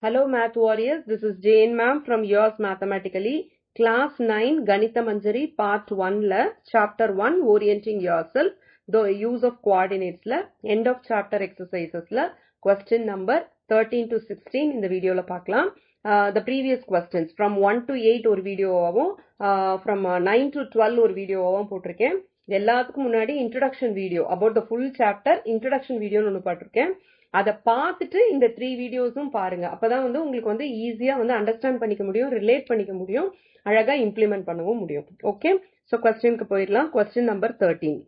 Hello Math Warriors, this is Jane ma'am from Yours Mathematically, Class 9 Ganitha Manjari Part 1 la Chapter 1 Orienting Yourself, the use of coordinates la end of chapter exercises la question number 13 to 16 in the video la paakalam. The previous questions from 1 to 8 ஒரு வீடியோவாவும் from 9 to 12 ஒரு வீடியோவாவும் போட்டிருக்கேன். எல்லாத்துக்கும் முன்னாடி introduction video about the full chapter introduction வீடியோன்னு ஒன்று போட்டிருக்கேன். அதை பார்த்துட்டு இந்த 3 வீடியோஸும் பாருங்க. அப்பதான் வந்து உங்களுக்கு வந்து ஈஸியா வந்து அண்டர்ஸ்டாண்ட் பண்ணிக்க முடியும், ரிலேட் பண்ணிக்க முடியும், அழகா இம்ப்ளிமெண்ட் பண்ணவும் முடியும். ஓகே, சோ क्वेश्चनக்கு போயிடலாம். Question number 13.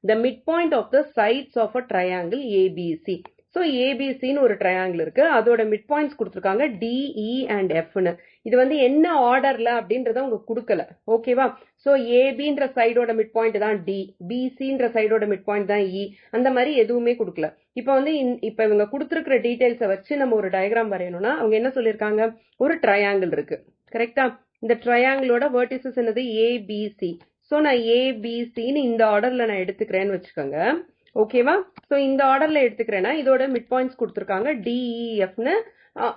The midpoint of the sides of a triangle ABC. So ABCன்னு ஒரு ட்ரையாங்கிள் இருக்கு, அதோட மிட் பாயிண்ட்ஸ் கொடுத்துருக்காங்க DE and Fன்னு. இது வந்து என்ன ஆர்டர்ல அப்படின்றத உங்களுக்கு கொடுக்கல. ஓகேவா? சோ ஏபின்ற சைடோட மிட் பாயிண்ட் தான் D, பிசின்ற சைடோட மிட் பாயிண்ட் தான் E, அந்த மாதிரி எதுவுமே கொடுக்கல. இப்ப வந்து இப்ப இவங்க கொடுத்துருக்கிற டீடைல்ஸை வச்சு நம்ம ஒரு டயக்ராம் வரையணும்னா அவங்க என்ன சொல்லியிருக்காங்க, ஒரு ட்ரையாங்கிள் இருக்கு. கரெக்டா? இந்த ட்ரையாங்கிளோட வெர்டிசஸ் என்னது ABC. சோ நான் ABCன்னு இந்த ஆர்டர்ல நான் எடுத்துக்கிறேன்னு வச்சுக்கோங்க. ஓகேவா? சோ இந்த ஆர்டர்ல எடுத்துக்கிறேன்னா இதோட மிட் பாயிண்ட்ஸ் கொடுத்துருக்காங்க DEFன்னு.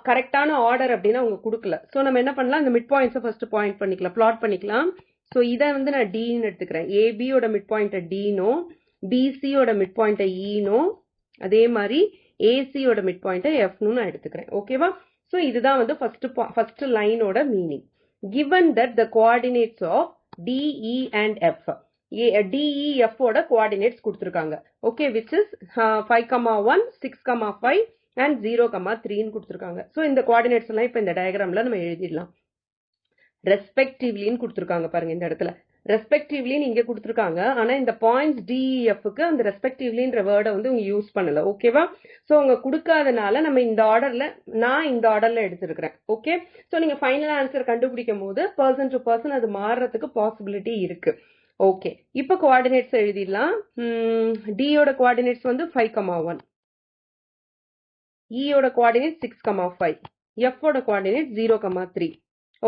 கரெக்டான ஆர்டர் அப்படின்னு அவங்க கொடுக்கல. சோ நம்ம என்ன பண்ணலாம், இந்த மிட் பாயிண்ட்ஸை ஃபர்ஸ்ட் பாயிண்ட் பண்ணிக்கலாம், பிளாட் பண்ணிக்கலாம். சோ இதை வந்து நான் Dன்னு எடுத்துக்கிறேன். ஏபியோட மிட் பாயிண்ட்டை Dனோ, பிசியோட மிட் பாயிண்ட்டை Eனோ, அதே மாதிரி ஏசியோட மிட் பாயிண்ட்டை Fன்னு நான் எடுத்துக்கிறேன். ஓகேவா? சோ இதுதான் வந்து ஃபர்ஸ்ட் லைனோட meaning. Given that the coordinates of DE and F, DEF ஓட கோஆர்டினேட்ஸ் கொடுத்துருக்காங்க. ஓகே, which is 5,1, 6,5 and 0,3ன்னு கொடுத்துருக்காங்க. ஸோ இந்த கோஆர்டினேட்ஸ் எல்லாம் இப்போ இந்த டயக்ராம்ல நம்ம எழுதிடலாம். ரெஸ்பெக்டிவ்லின்னு கொடுத்துருக்காங்க பாருங்க. இந்த இடத்துல ரெஸ்பெக்டிவ்லின்னு இங்க கொடுத்துருக்காங்க, ஆனா இந்த பாயிண்ட்ஸ் DEFக்கு அந்த ரெஸ்பெக்டிவ்லின்ற வேர்டை வந்து இவங்க யூஸ் பண்ணல. ஓகேவா? ஸோ அவங்க கொடுக்காதனால நம்ம இந்த ஆர்டர்ல, நான் இந்த ஆர்டர்ல எடுத்திருக்கிறேன். ஓகே, ஸோ நீங்க ஃபைனல் ஆன்சர் கண்டுபிடிக்கும் போது பர்சன் டு பர்சன் அது மாறுறதுக்கு பாசிபிலிட்டி இருக்கு. ஓகே, இப்போ கோஆர்டினேட்ஸ் எழுதிடலாம். டியோட கோஆர்டினேட்ஸ் வந்து 5,1, ஈயோட கோஆர்டினேட் 6,5, எஃபோட கோஆர்டினேட் 0,3.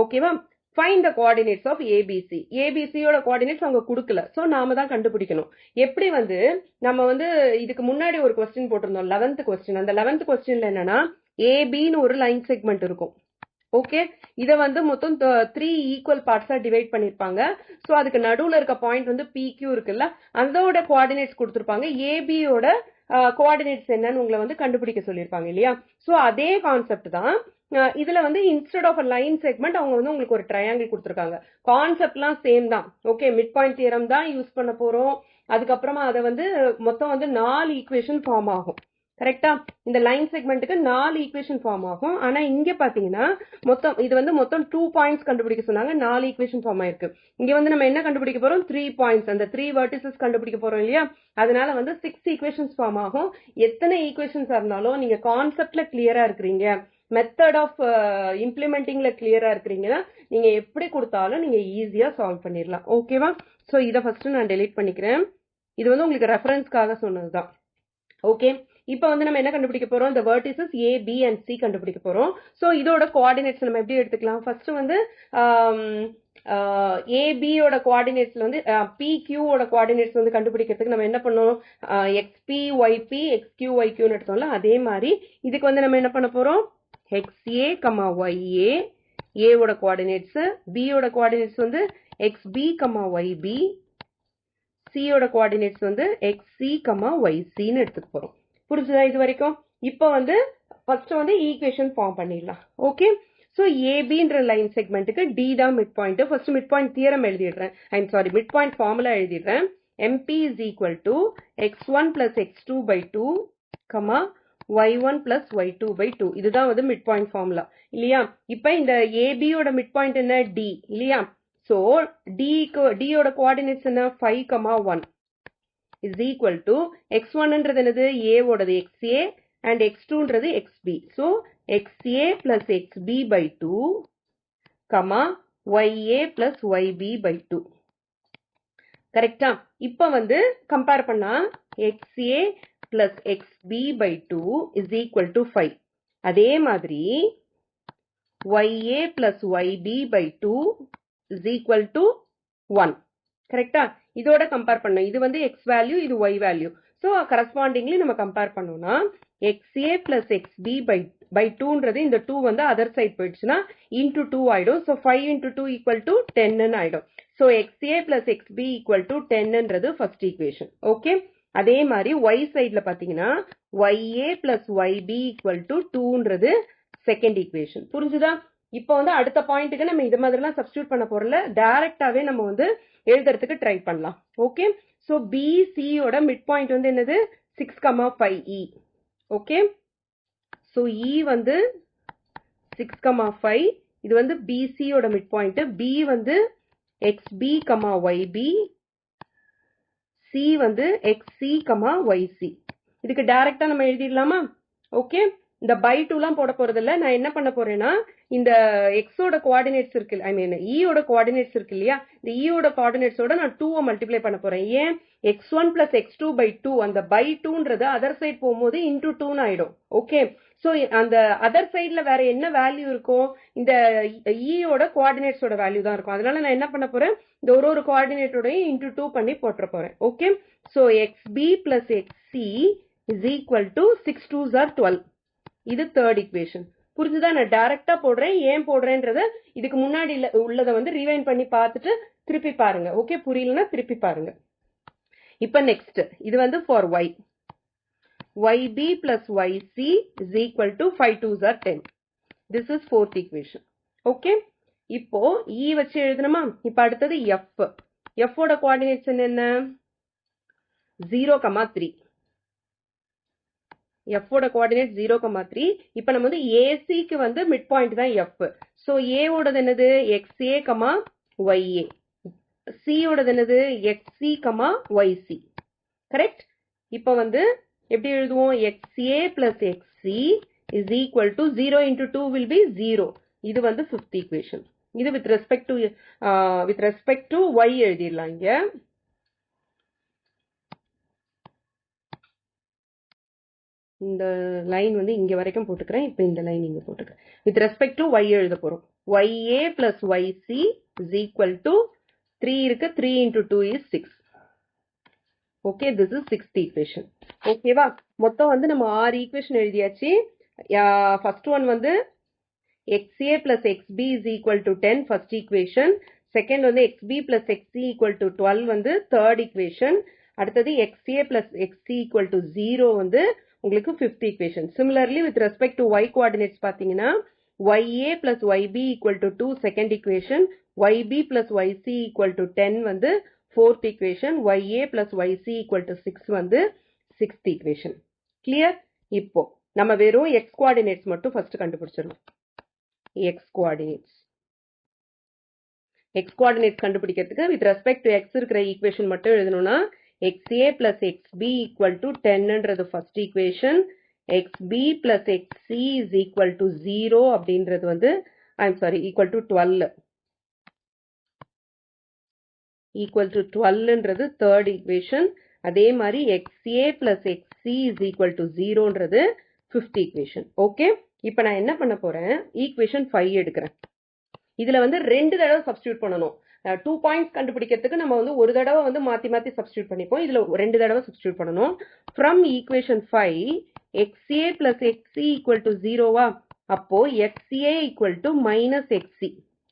ஓகேவா? Find the coordinates of ABC. ஏபிசியோட கோஆர்டினேட்ஸ் அவங்க கொடுக்கல, ஸோ நாம தான் கண்டுபிடிக்கணும். எப்படி வந்து நம்ம வந்து இதுக்கு முன்னாடி ஒரு கொஸ்டின் போட்டிருந்தோம், 11th கொஸ்டின். அந்த 11th கொஸ்டின்ல என்னன்னா ஏபின்னு ஒரு லைன் செக்மெண்ட் இருக்கும். ஓகே, இதை வந்து மொத்தம் 3 ஈக்குவல் பார்ட்ஸா டிவைட் பண்ணிருப்பாங்க. ஸோ அதுக்கு நடுவில் இருக்க பாயிண்ட் வந்து PQ இருக்குல்ல, அதோட கோஆர்டினேட்ஸ் கொடுத்துருப்பாங்க. ஏபியோட கோஆர்டினேட்ஸ் என்னன்னு உங்களை வந்து கண்டுபிடிக்க சொல்லியிருப்பாங்க இல்லையா? ஸோ அதே கான்செப்ட் தான் இதுல வந்து இன்ஸ்டெட் ஆஃப் லைன் செக்மெண்ட் அவங்க வந்து உங்களுக்கு ஒரு ட்ரையாங்கிள் கொடுத்துருக்காங்க. கான்செப்ட்லாம் சேம் தான். ஓகே, மிட் பாயிண்ட் தியரம் தான் யூஸ் பண்ண போறோம். அதுக்கப்புறமா அதை வந்து மொத்தம் வந்து 4 ஈக்குவேஷன் ஃபார்ம் ஆகும். கரெக்டா? இந்த லைன் செக்மெண்ட்டுக்கு 4 ஈக்குவேஷன் ஃபார்ம் ஆகும். ஆனா இங்க பாத்தீங்கன்னா இது வந்து மொத்தம் 2 பாயிண்ட்ஸ் கண்டுபிடிக்க சொன்னாங்க, 4 ஈக்குவேஷன் ஃபார்ம் ஆயிருக்கு. இங்க வந்து நம்ம என்ன கண்டுபிடிக்க போறோம், 3 பாயிண்ட்ஸ், அந்த 3 வெர்டிசஸ் கண்டுபிடிக்க போறோம் இல்லையா? அதனால வந்து 6 ஈக்குவேஷன்ஸ் ஃபார்ம் ஆகும். எத்தனை ஈக்குவேஷன்ஸ் இருந்தாலும் நீங்க கான்செப்ட்ல கிளியரா இருக்கிறீங்க, மெத்தட் ஆஃப் இம்ப்ளிமெண்டிங்ல கிளியரா இருக்கிறீங்கன்னா நீங்க எப்படி கொடுத்தாலும் நீங்க ஈஸியா சால்வ் பண்ணிடலாம். ஓகேவா? சோ இதை ஃபர்ஸ்ட் நான் டெலீட் பண்ணிக்கிறேன். இது வந்து உங்களுக்கு ரெஃபரன்ஸ்க்காக சொன்னதுதான். ஓகே, இப்போ வந்து நம்ம என்ன கண்டுபிடிக்க போறோம், இந்த vertices A, B and C கண்டுபிடிக்க போறோம். சோ இதோட கோஆர்டினேட்ஸ் நம்ம எப்படி எடுத்துக்கலாம், ஃபர்ஸ்ட் வந்து AB யோட கோஆர்டினேட்ஸ்ல வந்து PQ ஓட கோஆர்டினேட்ஸ் வந்து கண்டுபிடிக்கிறதுக்கு நம்ம என்ன பண்ணோம், XP YP XQ YQன்னு எடுத்தோம்ல, அதே மாதிரி இதுக்கு வந்து நம்ம என்ன பண்ண போறோம், XA, YA, A ஓட கோஆர்டினேட்ஸ், B ஓட கோஆர்டினேட்ஸ் வந்து XB, YB, C ஓட கோஆர்டினேட்ஸ் வந்து XC, YCன்னு எடுத்துக்க போறோம். புரிஞ்சுதா இது வரைக்கும்? இப்போ வந்து ஃபர்ஸ்ட் வந்து ஈக்குவேஷன் ஃபார்ம் பண்ணிடலாம். ஓகே, சோ ஏபின்ற லைன் செக்மெண்ட்டுக்கு D தான் midpoint. First midpoint theorem எழுதிடுறேன். மிட் பாயிண்ட் ஃபார்முலா எழுதிடுறேன். MP is equal to x1 plus x2 by 2, y1 plus y2 by 2. இதுதான் வந்து மிட் பாயிண்ட் ஃபார்முலா இல்லையா? இப்போ இந்த ஏபியோட மிட் பாயிண்ட் என்ன, D இல்லையா? சோ D யோட கோஆர்டினேட்ஸ் என்ன, 5,1 is equal to x1ன்றது என்னது, A ஓடது XA and x2ன்றது XB. So XA plus XB by 2, YA plus YB by 2. கரெக்டா? இப்ப வந்து கம்பேர் பண்ணா XA plus XB by 2 is equal to 5. அதே மாதிரி YA plus YB by 2 is equal to 1. கரெக்டா? இதோட compare பண்ணோம். இது வந்து X வேல்யூ, இது Y வேல்யூ. ஸோ கரஸ்பாண்டிங்லி நம்ம கம்பேர் பண்ணோம்னா XA plus XB by by 2ன்றது இந்த 2 வந்து அதர் சைட் போயிடுச்சுன்னா into 2 ஆயிடும். So 5 into 2 equal to 10 ஆயிடும். So xa plus xb equal to 10ன்றது first equation. Okay. அதே மாதிரி y sideல பாத்தீங்கன்னா ya plus yb equal to 2ன்றது second equation. புரிஞ்சுதா? இப்போ வந்து அடுத்த பாயிண்ட்டுக்கு நம்ம இது மாதிரிலாம் சப்ஸ்டியூட் பண்ண போறல, டைரக்டாவே நம்ம வந்து எழுதுறதுக்கு ட்ரை பண்ணலாம். ஓகே. சோ BC யோட மிட் பாயிண்ட் வந்து என்னது 6,5e. ஓகே. சோ E வந்து 6,5. இது வந்து BC யோட மிட் பாயிண்ட். B வந்து XB, YB. C வந்து XC, YC. இதுக்கு டைரக்டா நம்ம எழுதிடலாமா? ஓகே. இந்த பை 2லாம் போட போறதில்ல. நான் என்ன பண்ண போறேன்னா இந்த எக்ஸோட கோஆர்டினேட்ஸ் இருக்கு, ஐ மீன் ஈயோட கோஆர்டினேட்ஸ் இருக்கு இல்லையா, இந்த ஈயோட கோஆர்டினேட்ஸோட நான் 2 மல்டிப்ளை பண்ண போறேன். ஏன் x1 plus x2 by 2, அந்த பை 2ன்றது அதர் சைட் போகும்போது into 2 ஆயிடும். ஓகே. சோ அந்த அதர் சைட்ல வேற என்ன வேல்யூ இருக்கும், இந்த ஈயோட கோஆர்டினேட்ஸோட வேல்யூ தான் இருக்கும். அதனால நான் என்ன பண்ண போறேன், இந்த ஒரு கோஆர்டினேட்டோடய into 2 பண்ணி போட்டுற போறேன். Okay. So xb plus xc is equal to 6 2s are 12. இது தேர்ட் ஈக்குவேஷன். புரிஞ்சுதா? நான் டைரக்டா போடுறேன். ஏன் போடுறேன்றத இதுக்கு முன்னாடி உள்ளதை வந்து ரிவைண்ட் பண்ணி பார்த்துட்டு திருப்பி பாருங்க. ஓகே. புரியலன்னா திருப்பி பாருங்க. இப்ப நெக்ஸ்ட் இது வந்து for y. yb plus yc is equal to 5 2s are 10. This is fourth equation. Okay. இப்போ E வச்சு எழுதணுமா? இப்ப அடுத்தது f. f ஓட கோஆர்டினேட்ஸ் என்ன? 0,3. f ஓட கோஆர்டினேட் 0,3. இப்ப நம்ம வந்து AC க்கு வந்து மிட் பாயிண்ட் தான் f. சோ A ஓடது என்னது XA, YA. C ஓடது என்னது XC, YC. கரெக்ட்? இப்ப வந்து எப்படி எழுதுவோம்? XA plus XC is equal to 0 into 2 will be 0. இது வந்து fifth equation. இது with respect to y எழுதிடலாம் இங்க. இந்த லைன் வந்து இங்க வரைக்கும் போட்டுக்கிறேன். இப்ப இந்த லைன் இங்க போட்டுக்கிறேன். வித் ரெஸ்பெக்ட் டு y எழுத போறோம். ya plus yc is equal to 3 இருக்கு. 3 into 2 is 6. Okay. this is sixth equation. ஓகேவா? மொத்தம் வந்து நம்ம 6 ஈக்குவேஷன் எழுதியாச்சு. ஃபர்ஸ்ட் ஒன் வந்து xa plus xb is equal to 10 first equation. Second வந்து xb plus xc equal to 12 வந்து தேர்ட் equation. அடுத்தது xa plus xc equal to 0 வந்து உங்களுக்கு fifth equation. Similarly with respect to y coordinates பாத்தீங்கன்னா ya plus yb equal to 2 second equation. yb plus yc equal to 10 வந்து fourth equation. ya plus yc equal to 6 வந்து sixth equation. Clear? இப்போ நம்ம வெறும் x coordinates மட்டும் first கண்டுபிடிச்சிடலாம். x coordinates கண்டுபிடிக்கிறதுக்கு with respect to x இருக்கிற equation மட்டும் எழுதணும்னா xa plus xb equal to 10ன்றது first equation. xb plus xc is equal to 0 அப்படின்றது வந்து equal to 12. equal to 12ன்றது third equation. அதே மாதிரி xa plus xc is equal to 0ன்றது fifth equation. Okay. இப்ப நான் என்ன பண்ண போறேன், equation 5 எடுக்கிறேன். இதுல வந்து 2 தடவை சப்ஸ்டியூட் பண்ணணும். 2 பாயிண்ட்ஸ் கண்டுபிடிக்கிறதுக்கு நம்ம வந்து ஒரு தடவை வந்து மாத்தி சப்ஸ்டியூட் பண்ணிப்போம். இதுல 2 தடவை சப்ஸ்டியூட் பண்ணணும். From equation 5 XA plus XC equal to 0வா? அப்போ XA equal to minus XC.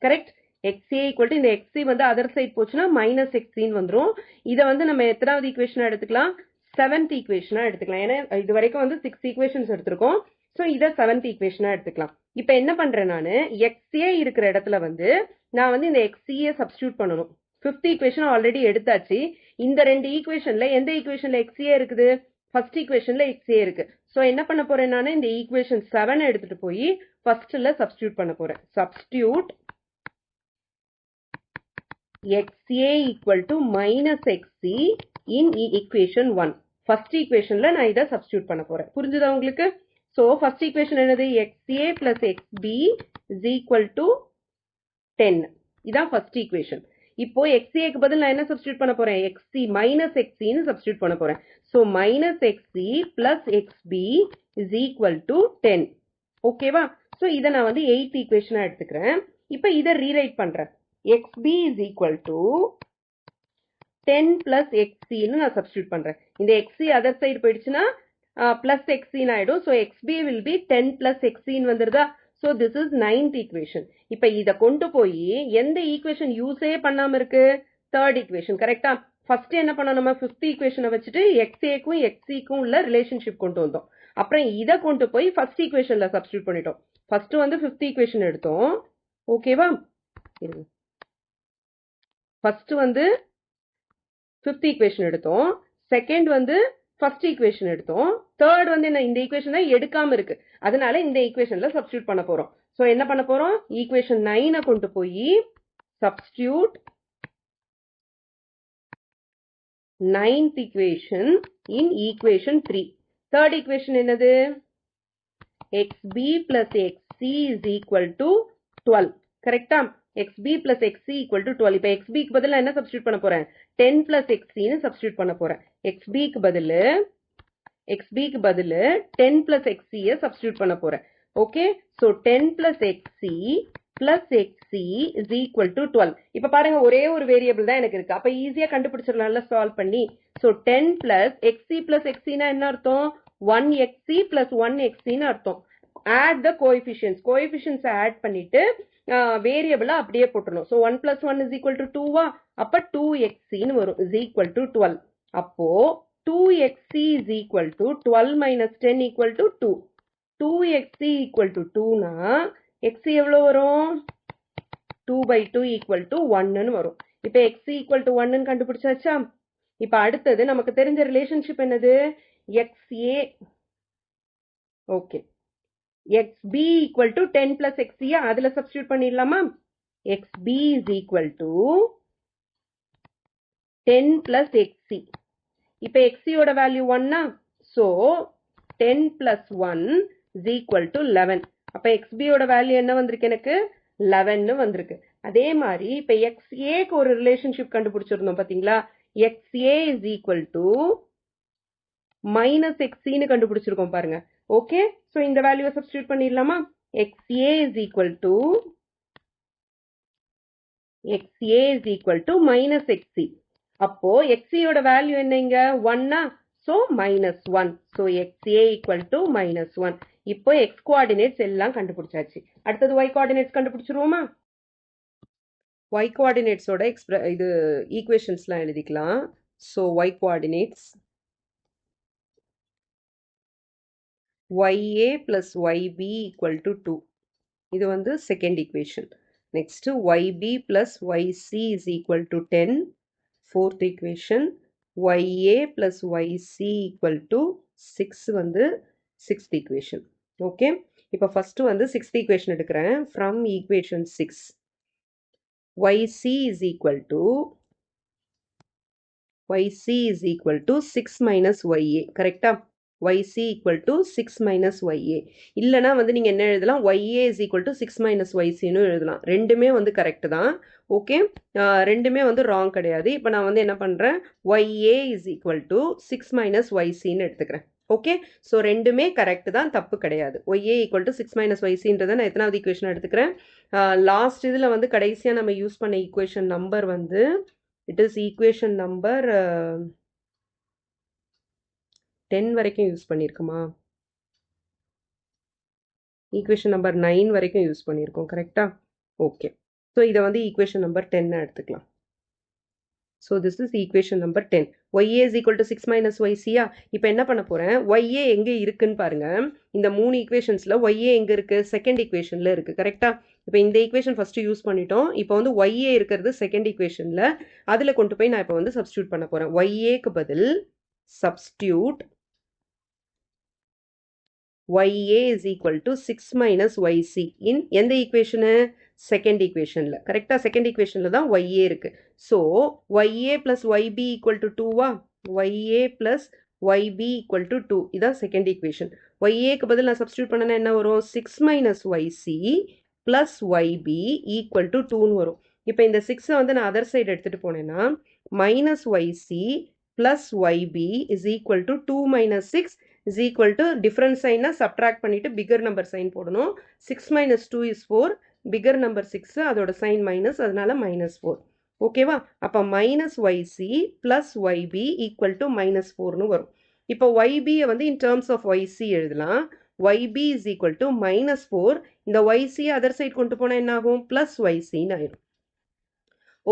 Correct? XA equal to இந்த XC வந்து அதர் சைட் போச்சுன்னா minus XC வந்துரும். இதை வந்து நம்ம எத்தனாவது ஈக்குவேஷனா எடுத்துக்கலாம்? 7th ஈக்குவேஷனா எடுத்துக்கலாம். ஏன்னா இது வரைக்கும் வந்து 6 ஈக்குவேஷன்ஸ் எடுத்திருக்கோம். சோ இத 7th ஈக்குவேஷனா எடுத்துக்கலாம். இப்ப என்ன பண்றேன் நானு, XA இருக்கிற இடத்துல வந்து நான் வந்து இந்த XCயை சப்ஸ்டியூட் பண்ணணும். 5th ஈக்குவேஷன் ஆல்ரெடி எடுத்தாச்சு. இந்த 2 ஈக்குவேஷன்ல எந்த ஈக்குவேஷன்ல XA இருக்குது? ஃபர்ஸ்ட் ஈக்குவேஷன்ல XA இருக்கு. சோ என்ன பண்ண போறேன் நானு, இந்த ஈக்குவேஷன் 7 எடுத்துட்டு போய் ஃபர்ஸ்ட்ல சப்ஸ்டியூட் பண்ண போறேன். Substitute XA equal to minus XC in equation 1. First ஈக்குவேஷன்ல நான் இத சப்ஸ்டியூட் பண்ண போறேன். புரிஞ்சுதா உங்களுக்கு? So first equation என்னது? XA plus XB is equal to 10. இதான் first equation. இப்போ XA க்கு பதில் நான் என்ன சப்ஸ்டியூட் பண்ண போறேன்? XC minus XC ன்னு சப்ஸ்டியூட் பண்ண போறேன். So minus XC plus XB is equal to 10. ஓகேவா? So இத நான் வந்து 8th equation எடுத்துக்கிறேன். இப்போ இத ரீரைட் பண்றேன். XB is equal to 10 plus XC ன்னு நான் சப்ஸ்டியூட் பண்றேன். இந்த XC அதர் சைடு போயிடுச்சுன்னா plus xc ஆயிடும். So xb will be 10 plus xc வந்துருதா. So this is 9th equation. இப்ப இத கொண்டு போய் எந்த ஈக்குவேஷன் யூஸே பண்ணாம இருக்கு? Third equation. கரெக்டா? ஃபர்ஸ்ட் என்ன பண்ணோம்? நம்ம 5th ஈக்குவேஷனை வச்சுட்டு xaக்கும் xcக்கும் உள்ள ரிலேஷன்ஷிப் கொண்டு வந்தோம். அப்புறம் இத கொண்டு போய் ஃபர்ஸ்ட் ஈக்குவேஷன்ல சப்ஸ்டிட்யூட் பண்ணிட்டோம். ஃபர்ஸ்ட் வந்து 5th ஈக்குவேஷன் எடுத்தோம். ஓகேவா? ஃபர்ஸ்ட் வந்து 5th ஈக்குவேஷன் எடுத்தோம். செகண்ட் வந்து ஃபர்ஸ்ட் ஈக்குவேஷன் எடுத்தோம். தேர்ட் வந்து என்ன? இந்த ஈக்குவேஷன் தான் எடுக்காம இருக்கு. அதனால இந்த ஈக்குவேஷன்ல சப்ஸ்டிட்யூட் பண்ண போறோம். சோ என்ன பண்ண போறோம்? ஈக்குவேஷன் 9 கொண்டு போய் substitute 9th equation in equation 3. Third equation என்னது? xb plus xc is equal to 12. கரெக்டா? xb plus xc equal to 12. இப்ப xb க்கு பதிலா என்ன சப்ஸ்டிட்யூட் பண்ண போறேன்? 10 plus xc ன்னு சப்ஸ்டிட்யூட் பண்ண போறேன். xb க்கு பதிலு 10 plus xc சப்ஸ்டிட்யூட் பண்ண போறேன். Okay? So 10 plus xc plus xc is equal to 12. இப்ப பாருங்க, ஒரே ஒரு வேரியபிள் தான் எனக்கு இருக்கு. அப்ப ஈஸியா கண்டுபிடிச்சிடலாம்ல சால்வ் பண்ணி. So 10 plus xc plus xc னா என்ன அர்த்தம்? 1xc plus 1xc ன்னு அர்த்தம். add the coefficients. coefficients add பண்ணிட்டு வேரியபிள அப்படியே போட்டுறணும். So 1 plus 1 is equal to 2 அப்ப 2xc ன்னு வரும் is equal to 12. அப்போ 2xc is equal to 12 minus 10 equal to 2. 2xc equal to 2 னா xc எவ்வளவு வரும்? 2 by 2 equal to 1 ன்னு வரும். இப்ப xc equal to 1 ன்னு கண்டுபிடிச்சாச்சா? இப்ப அடுத்தது நமக்கு தெரிஞ்ச ரிலேஷன்ஷிப் என்னது? xa. Okay. xb equal to 10 plus xc அதுல சப்ஸ்டிட்யூட் பண்ணிடலாமா? xb is equal to 10 plus xc. இப்ப xc ஓட value 1 so 10 plus 1 is equal to 11. அப்ப xb ஓட வேல்யூ என்ன வந்திருக்கு? எனக்கு 11 வந்திருக்கு. அதே மாதிரி இப்ப xa க்கு ஒரு ரிலேஷன்ஷிப் கண்டுபிடிச்சிருந்தோம் பாத்தீங்களா? xa is equal to minus xc ன்னு கண்டுபிடிச்சிருக்கோம் பாருங்க. ஓகே? சோ இந்த வேல்யூவை சப்ஸ்டிட்யூட் பண்ணிடலாமா? xa is equal to minus xc. அப்போ xc ஓட வேல்யூ என்ன இங்க? 1 so minus 1. so xa equal to minus 1. இப்போ x coordinates எல்லாம் கண்டுபிடிச்சாச்சு. அடுத்தது y coordinates கண்டுபிடிச்சிருவோமா? y coordinates ஓட இது ஈக்குவேஷன்ஸ்லாம் எழுதிக்கலாம். so y coordinates ya plus yb equal to 2. இது வந்து second equation. Next yb plus yc is equal to 10. fourth equation ya plus yc equal to 6 வந்து sixth equation. ஓகே? இப்போ first வந்து sixth equation எடுக்கிறேன். from equation 6 yc is equal to 6 minus ya. கரெக்டா? yc equal to 6 minus ya. இல்லனா வந்து நீங்க என்ன எழுதலாம்? ya is equal to 6 minus yc ன்னு எழுதலாம். ரெண்டுமே வந்து கரெக்ட் தான். ஓகே? ரெண்டுமே வந்து ராங் கிடையாது. இப்போ நான் வந்து என்ன பண்றேன்? ya is equal to 6 minus yc ன்னு எடுத்துக்கிறேன். ஓகே? சோ ரெண்டுமே கரெக்ட் தான், தப்பு கிடையாது. ya equal to 6 minus ycன்றதை நான் எத்தனாவது ஈக்குவேஷன் எடுத்துக்கிறேன்? லாஸ்ட் இதுல வந்து கடைசியா நம்ம யூஸ் பண்ண ஈக்குவேஷன் நம்பர் வந்து இட் இஸ் ஈக்குவேஷன் நம்பர் 10 வரைக்கும் யூஸ் பண்ணியிருக்குமா? ஈக்குவேஷன் நம்பர் 9 வரைக்கும் யூஸ் பண்ணியிருக்கோம். கரெக்டா? ஓகே. ஸோ இதை வந்து ஈக்குவேஷன் நம்பர் 10 எடுத்துக்கலாம். So this is equation number 10. ya is equal to 6 minus yc. இப்போ என்ன பண்ண போறேன்? ya எங்க இருக்குன்னு பாருங்க. இந்த 3 ஈக்குவேஷன்ஸ்ல ya எங்க இருக்கு? செகண்ட் ஈக்குவேஷன்ல இருக்கு. கரெக்டா? இப்போ இந்த ஈக்குவேஷன் ஃபர்ஸ்ட் யூஸ் பண்ணிட்டோம். இப்போ வந்து ya இருக்கிறது செகண்ட் ஈக்குவேஷன்ல. அதுல கொண்டு போய் நான் இப்போ வந்து சப்ஸ்டிட்யூட் பண்ண போறேன். ya-க்கு பதில் substitute ya is equal to 6 minus yc in எந்த ஈக்குவேஷனு? செகண்ட் ஈக்குவேஷன்ல. கரெக்டா? செகண்ட் ஈக்குவேஷன்ல தான் ya இருக்கு. So ya plus yb equal to 2 ya plus yb equal to 2. இதான் செகண்ட் ஈக்குவேஷன். ya-க்கு பதில் நான் சப்ஸ்டிட்யூட் பண்ணனா என்ன வரும்? 6 minus yc plus yb equal to 2ன்னு வரும். இப்போ இந்த 6 வந்து நான் அதர் சைடு எடுத்துட்டு போனேன்னா minus yc plus yb is equal to 2 minus 6 is equal to different sign subtract பண்ணிட்டு bigger number sign போடணும். 6 minus 2 is 4. bigger number 6 அதோட sign minus, அதனால minus 4. ஓகேவா? அப்ப minus yc plus yb equal to minus 4ன்னு வரும். இப்போ YB வந்து in terms of YC எழுதலாம். YB is equal to -4. இந்த YC other side கொண்டு போனா என்ன ஆகும்? plus YC ஆயிடும்.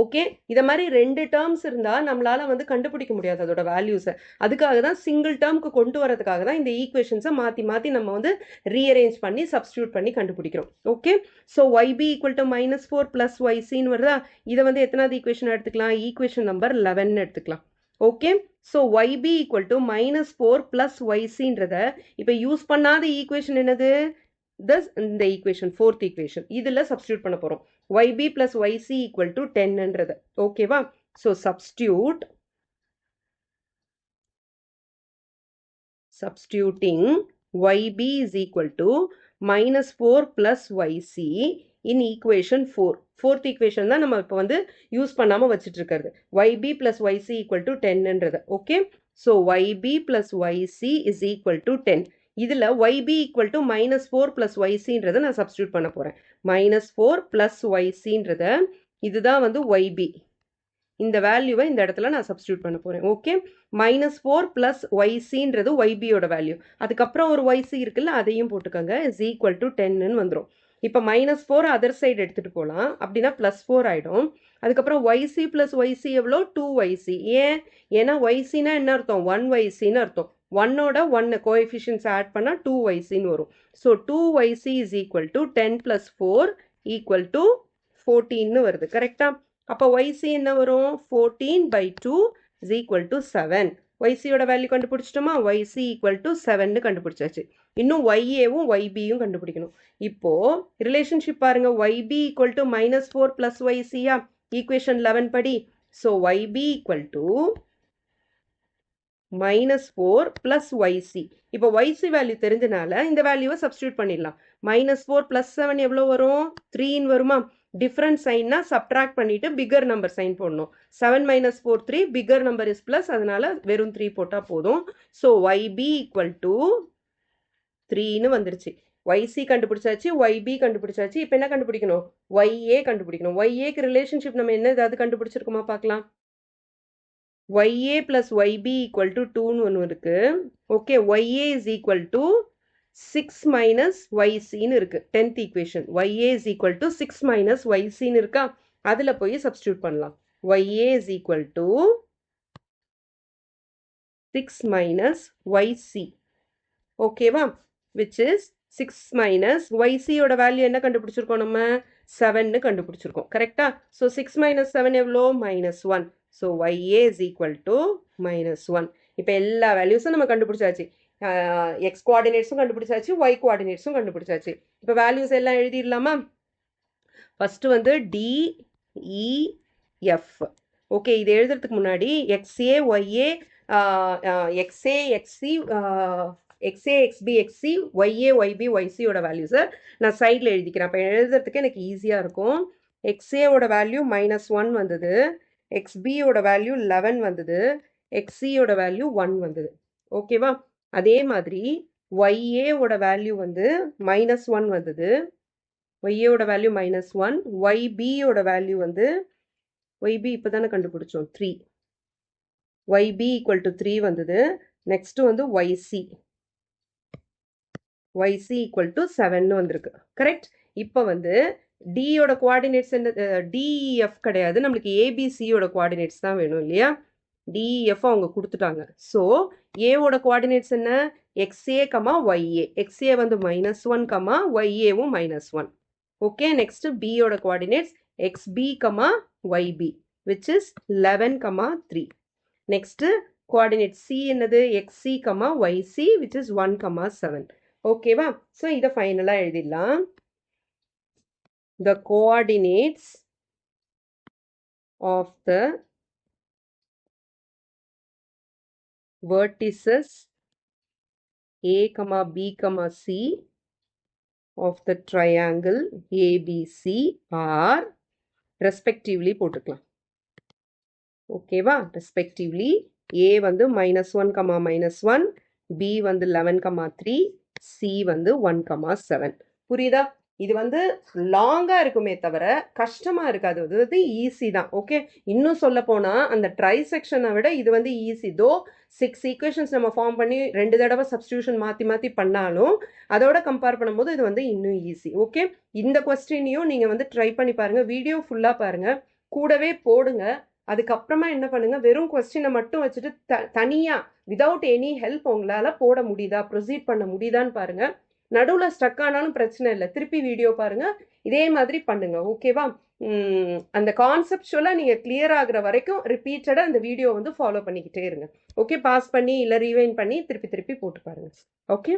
ஓகே, இத மாதிரி ரெண்டு டேர்ம்ஸ் இருந்தா நம்மளால வந்து கண்டுபிடிக்க முடியாது அதோட வேல்யூஸை. அதுக்காக தான் சிங்கிள் டேர்முக்கு கொண்டு வரதுக்காக தான் இந்த ஈக்குவேஷன்ஸை மாற்றி மாற்றி நம்ம வந்து ரீஅரேஞ்ச் பண்ணி சப்ஸ்டியூட் பண்ணி கண்டுபிடிக்கிறோம். ஓகே, so YB equal to -4 plus YCன்னு வருதா? இதை வந்து எத்தனாவது ஈக்குவேஷன் எடுத்துக்கலாம்? ஈக்குவேஷன் நம்பர் 11 எடுத்துக்கலாம். ஓகே, so YB equal to -4 plus YCன்றத இப்போ யூஸ் பண்ணாத ஈக்குவேஷன் என்னது? இந்த ஈக்குவேஷன், ஃபோர்த் ஈக்குவேஷன், இதில் சப்ஸ்டியூட் பண்ண போகிறோம். YB plus YC equal to 10ன்றது. ஓகேவா? So substituting YB is equal to -4 plus YC in equation 4. Fourth equation தான் நம்ம இப்போ வந்து யூஸ் பண்ணாமல் வச்சுட்டு இருக்கிறது. YB plus YC equal to 10ன்றது. ஓகே, so YB plus YC is equal to 10. இதில் YB equal to -4 plus YCன்றதை நான் சப்ஸ்டியூட் பண்ண போகிறேன். -4 plus YCன்றத, இதுதான் வந்து YB. இந்த வேல்யூவை இந்த இடத்துல நான் சப்ஸ்டியூட் பண்ண போகிறேன். ஓகே, -4 plus YCன்றது YBயோட வேல்யூ. அதுக்கப்புறம் ஒரு YC இருக்குல்ல, அதையும் போட்டுக்கோங்க. is equal to 10ன்னு வந்துடும். இப்போ -4 அதர் சைடு எடுத்துகிட்டு போகலாம். அப்படின்னா +4 ஆகிடும். அதுக்கப்புறம் YC plus YC எவ்வளோ? 2YC. ஏன்னா YCனா என்ன அர்த்தம்? 1YCன்னு அர்த்தம். 1ஓட 1 கோஎஃபிஷியன்ஸ் ஆட் பண்ணால் 2YCன்னு வரும். So 2YC is equal to 10 plus 4 equal to 14ன்னு வருது. கரெக்டா? அப்போ YC என்ன வரும்? 14/2 is equal to 7. YCயோட வேல்யூ கண்டுபிடிச்சிட்டோமா? YC equal to 7ன்னு கண்டுபிடிச்சாச்சு. இன்னும் YAவும் YBயும் கண்டுபிடிக்கணும். இப்போ ரிலேஷன்ஷிப் பாருங்க. YB equal to -4 plus YCயா? Equation 11 படி. So YB equal to -4 plus YC. இப்போ YC வேல்யூ தெரிஞ்சனால இந்த வேல்யூவை சப்ஸ்டியூட் பண்ணிடலாம். -4 plus 7 எவ்வளோ வரும்? 3ன்னு வருமா? டிஃப்ரெண்ட் சைன்னா சப்ட்ராக்ட் பண்ணிட்டு பிகர் நம்பர் சைன் போடணும். 7 - 4 3, பிகர் நம்பர் இஸ் ப்ளஸ், அதனால வெறும் 3 போட்டால் போதும். ஸோ YB equal to 3ன்னு வந்துருச்சு. YC கண்டுபிடிச்சாச்சு, YB கண்டுபிடிச்சாச்சு. இப்போ என்ன கண்டுபிடிக்கணும்? YA கண்டுபிடிக்கணும். YAக்கு ரிலேஷன்ஷிப் நம்ம என்ன ஏதாவது கண்டுபிடிச்சிருக்கோமா பார்க்கலாம். YA plus YB equal to 2ன்னு ஒன்று இருக்கு. Okay, YA is equal to 6 minus YCன்னு இருக்கு. 10th equation. YA is equal to 6 minus YCன்னு இருக்கா? அதில் போய் சப்ஸ்டியூட் பண்ணலாம். YA is equal to 6 minus YC. ஓகேவா? which is 6 minus YCயோட வேல்யூ என்ன கண்டுபிடிச்சிருக்கோம்? நம்ம 7ன்னு கண்டுபிடிச்சிருக்கோம். கரெக்டா? ஸோ 6 minus 7 எவ்வளோ? -1. So YA is equal to -1. இப்போ எல்லா வேல்யூஸும் நம்ம கண்டுபிடிச்சாச்சு. எக்ஸ் கோஆர்டினேட்ஸும் கண்டுபிடிச்சாச்சு, ஒய் கோஆர்டினேட்ஸும் கண்டுபிடிச்சாச்சு. இப்போ வேல்யூஸ் எல்லாம் எழுதிடலாமா? ஃபஸ்ட்டு வந்து DEF. ஓகே, இது எழுதுறதுக்கு முன்னாடி XA YA XA XC XA XB XC YA YB YCயோட வேல்யூஸை நான் சைடில் எழுதிக்கிறேன். அப்போ எழுதுறதுக்கு எனக்கு ஈஸியாக இருக்கும். XAவோட வேல்யூ -1 வந்தது, XBயோட வேல்யூ 11 வந்தது, XCயோட வேல்யூ 1 வந்தது. ஓகேவா? அதே மாதிரி YAவோட வேல்யூ வந்து -1 வந்தது, YAவோட வேல்யூ -1, YBயோட வேல்யூ வந்து YB இப்போ தானே கண்டுபிடிச்சோம் 3, YB equal to 3 வந்தது. நெக்ஸ்ட் வந்து YC equal to 7ன்னு வந்திருக்கு. கரெக்ட்? இப்போ வந்து டியோட கோஆர்டினேட்ஸ் என்ன? DEF கிடையாது, நம்மளுக்கு ABCயோட கோஆர்டினேட்ஸ் தான் வேணும் இல்லையா? DEF அவங்க கொடுத்துட்டாங்க. ஸோ ஏவோட கோஆர்டினேட்ஸ் என்ன? XA, YA. XA வந்து -1, YAவும் -1. ஓகே, நெக்ஸ்ட் பியோட coordinates XB, YB, which is 11, 3. Next coordinate C என்னது? XC, YC, which is 1, 7. ஓகேவா? ஸோ இதை ஃபைனலாக எழுதிடலாம். The coordinates of the vertices A, B, C of the triangle ABC are respectively போட்டுக்கலாம். ஓகேவா? respectively A வந்து -1, -1, B வந்து 11, 3, C வந்து 1, 7. புரியுதா? இது வந்து லாங்கா இருக்குமே தவிர கஷ்டமா இருக்காது. இது வந்து ஈஸி தான். ஓகே, இன்னும் சொல்ல போனா அந்த ட்ரை செக்ஷனை விட இது வந்து ஈஸி. தோ 6 ஈக்குவேஷன்ஸ் நம்ம ஃபார்ம் பண்ணி 2 தடவை சப்ஸ்டியூஷன் மாத்தி மாத்தி பண்ணாலும் அதோட கம்பேர் பண்ணும்போது இது வந்து இன்னும் ஈஸி. ஓகே, இந்த கொஸ்டினையும் நீங்க வந்து ட்ரை பண்ணி பாருங்க. வீடியோ ஃபுல்லா பாருங்க, கூடவே போடுங்க. அதுக்கப்புறமா என்ன பண்ணுங்க, வெறும் கொஸ்டினை மட்டும் வச்சுட்டு தனியா விதவுட் எனி ஹெல்ப் உங்களால போட முடியுதா, ப்ரொசீட் பண்ண முடியுதான்னு பாருங்க. நடுவில் ஸ்ட்ரக் ஆனாலும் பிரச்சனை இல்லை, திருப்பி வீடியோ பாருங்க, இதே மாதிரி பண்ணுங்க. ஓகேவா? அந்த கான்செப்டுவலா நீங்க கிளியர் ஆகுற வரைக்கும் ரிப்பீட்டடா அந்த வீடியோ வந்து ஃபாலோ பண்ணிக்கிட்டே இருங்க. ஓகே, பாஸ் பண்ணி இல்லை ரீவைண்ட் பண்ணி திருப்பி திருப்பி போட்டு பாருங்க. Okay,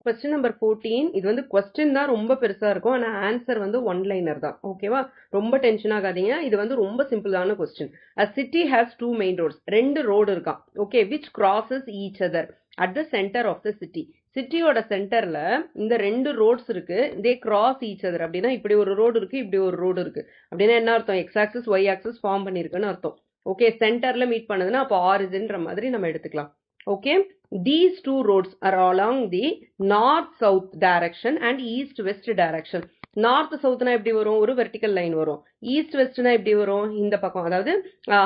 question number 14. இது வந்து கொஸ்டின் தான் ரொம்ப பெருசா இருக்கும், ஆனா ஆன்சர் வந்து ஒன் லைனர் தான். ஓகேவா? ரொம்ப டென்ஷன் ஆகாதீங்க, இது வந்து ரொம்ப சிம்பிளான question. A city has 2 main roads. 2 road இருக்கான். Okay, which crosses each other at the center of the city. சிட்டியோட சென்டர்ல இந்த 2 ரோட்ஸ் இருக்கு, தே கிராஸ் ஈச் அதர். அப்படின்னா இப்படி ஒரு ரோடு இருக்கு, இப்படி ஒரு ரோடு இருக்கு. அப்படின்னா என்ன அர்த்தம்? X axis Y axis form பண்ணிருக்குன்னு அர்த்தம். ஓகே, சென்டர்ல மீட் பண்ணுதுன்னா அப்போ ஆரிஜின்ற மாதிரி நம்ம எடுத்துக்கலாம். Okay, these 2 roads are along the north-south direction and east-west direction. நார்த்-சவுத்னா எப்படி வரும்? ஒரு வெர்டிக்கல் லைன் வரும். ஈஸ்ட்-வெஸ்ட்னா எப்படி வரும்? இந்த பக்கம், அதாவது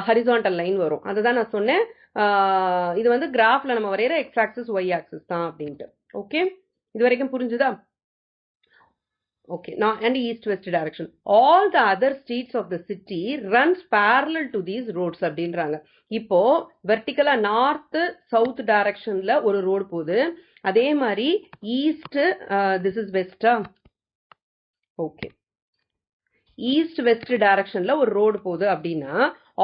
ஹரிசாண்டல் லைன் வரும். அதுதான் நான் சொன்னேன், இது வந்து கிராஃப்ல நம்ம வரைகிற எக்ஸ் ஆக்சிஸ் ஒய் ஆக்சிஸ் தான் அப்படின்ட்டு. ஓகே, இது வரைக்கும் புரிஞ்சுதா? Okay, now and east-west direction. All the other streets of the city runs parallel to these roads அப்படின்றாங்க. இப்போ வெர்டிக்கலா நார்த் சவுத் டைரக்ஷன்ல ஒரு ரோடு போகுது, அதே மாதிரி ஈஸ்ட், திஸ் இஸ் வெஸ்டா, ஓகே, ஈஸ்ட் வெஸ்ட் டைரக்ஷன்ல ஒரு ரோடு போகுது அப்படின்னா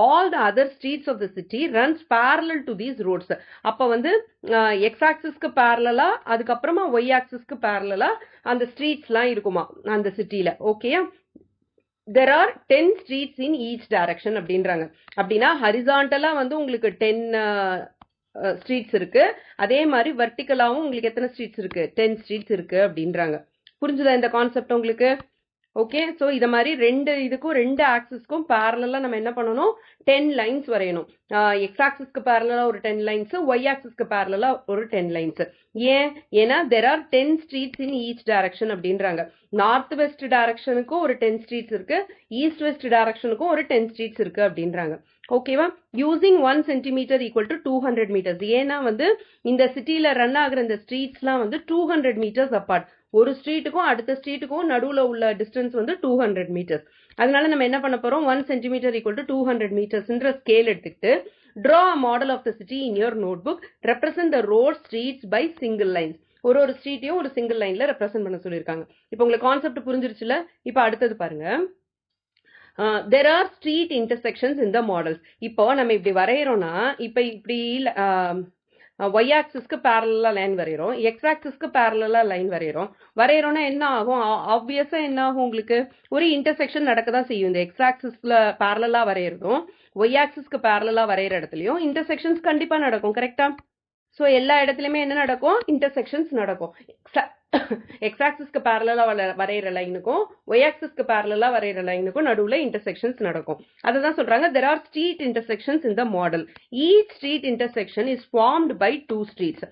all the other streets of the city runs parallel to these roads. அப்ப வந்து எக்ஸ் ஆக்சிஸ்க்கு பேரலா, அதுக்கப்புறமா ஒய் ஆக்சிஸ்க்கு பேரலா அந்த ஸ்ட்ரீட்ஸ்லாம் இருக்குமா அந்த சிட்டில. Okay, there are 10 streets in each direction அப்படின்றாங்க. அப்படின்னா ஹரிசாண்டலா வந்து உங்களுக்கு 10 ஸ்ட்ரீட்ஸ் இருக்கு, அதே மாதிரி வெர்டிகலாவும் உங்களுக்கு எத்தனை ஸ்ட்ரீட்ஸ் இருக்கு? 10 ஸ்ட்ரீட்ஸ் இருக்கு அப்படின்றாங்க. புரிஞ்சுதா இந்த கான்செப்ட் உங்களுக்கு? ஓகே, ஸோ இதை மாதிரி ரெண்டு ஆக்சிஸ்க்கும் பேரலா நம்ம என்ன பண்ணணும்? 10 லைன்ஸ் வரையணும். எக்ஸ் ஆக்சிஸ்க்கு பேரலா ஒரு 10 லைன்ஸ், ஒய் ஆக்சிஸ்க்கு பேரலா ஒரு 10 லைன்ஸ். ஏன்னா there are 10 streets in each direction அப்படின்றாங்க. நார்த் வெஸ்ட் டைரக்ஷனுக்கும் ஒரு 10 ஸ்ட்ரீட்ஸ் இருக்கு, ஈஸ்ட் வெஸ்ட் டைரக்ஷனுக்கும் ஒரு 10 ஸ்ட்ரீட்ஸ் இருக்கு அப்படின்றாங்க. ஓகேவா? Using 1 centimetre equal to 200 metres. ஏன்னா வந்து இந்த சிட்டியில ரன் ஆகுற இந்த ஸ்ட்ரீட்ஸ்லாம் வந்து 200 மீட்டர்ஸ் அப்பார்ட். ஒரு ஸ்ட்ரீட்டுக்கும் அடுத்த ஸ்ட்ரீட்டுக்கும் நடுவுல உள்ள டிஸ்டன்ஸ் வந்து 200 மீட்டர்ஸ். அதனால நம்ம என்ன பண்ண போறோம்? 1 சென்டிமீட்டர் ஈக்குவல் டு 200 மீட்டர்ஸ்ன்ற ஸ்கேல் எடுத்துக்கிட்டு draw a model of the city in your notebook, represent the road streets by single lines. ஒரு ஸ்ட்ரீட்டையும் ஒரு சிங்கிள் லைன்ல ரெப்ரசென்ட் பண்ண சொல்லியிருக்காங்க. இப்போ உங்களுக்கு கான்செப்ட் புரிஞ்சிருச்சுல? இப்போ அடுத்தது பாருங்க, there are street intersections in the models. இப்போ நம்ம இப்படி வரையறோம்னா, இப்போ இப்படி ஒய் ஆக்சிஸ்க்கு பேரலா லைன் வரைகிறோம், எக்ஸ் ஆக்சிஸ்க்கு பேரலா லைன் வரைகிறோம்னா என்ன ஆகும்? ஆப்வியஸா என்ன ஆகும்? உங்களுக்கு ஒரு இன்டர்செக்ஷன் நடக்க தான் செய்யும். இந்த எக்ஸ் ஆக்சிஸ்ல பேரலா வரைகிறதும் ஒய் ஆக்சிஸ்க்கு பேரலா வரைகிற இடத்துலயும் இன்டர்செக்ஷன்ஸ் கண்டிப்பா நடக்கும். கரெக்டா? ஸோ எல்லா இடத்துலையுமே என்ன நடக்கும்? இன்டர்செக்ஷன்ஸ் நடக்கும். எக்ஸ் ஆக்சிஸ்க்கு பேரலா வரைகிற லைனுக்கும் ஒய் ஆக்சிஸ்க்கு பேரலா வரைகிற லைனுக்கும் நடுவில் இன்டர்செக்ஷன்ஸ் நடக்கும். அதுதான் சொல்றாங்க, there are street intersections in the model. Each street intersection is formed by 2 streets,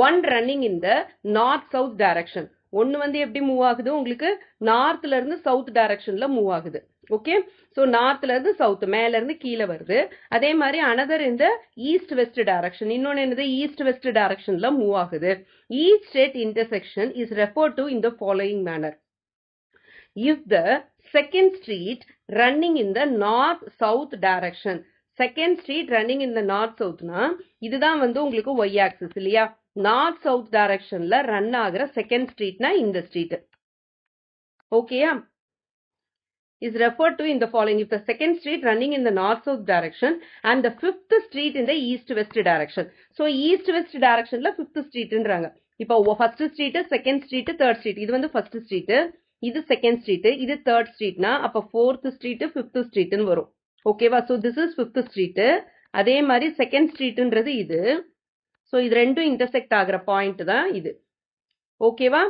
one running in the north-south direction. ஒன்னு வந்து எப்படி மூவ் ஆகுது? உங்களுக்கு நார்த்ல இருந்து சவுத் டைரக்ஷன்ல மூவ் ஆகுது. ஓகே, ஸோ நார்த்ல இருந்து சவுத், மேல இருந்து கீழே வருது. அதே மாதிரி அனதர் இந்த ஈஸ்ட் வெஸ்ட் டைரக்ஷன், இன்னொன்னு என்னது? ஈஸ்ட் வெஸ்ட் டைரக்ஷன்ல மூவ் ஆகுது. Each state intersection is referred to in the following manner. If the second street running in the north-south direction, second street running in the north-southனா இதுதான் வந்து உங்களுக்கு y axis இல்லையா? north-south directionல run ஆகிற second ஸ்ட்ரீட்னா இந்த street. ஓகேயா? is referred to in the following. If the second street running in the north-south direction and the fifth street in the east-west direction. So east-west directionல fifth streetன்றாங்க. இப்போ first street, second street, third street. இது வந்து first street, இது second street, இது third streetனா அப்போ fourth street, fifth streetன்னு வரும். ஓகேவா? So this is fifth street. அதே மாதிரி second streetன்றது இது. So இது ரெண்டும் intersect ஆகிற பாயிண்ட் தான் இது. ஓகேவா?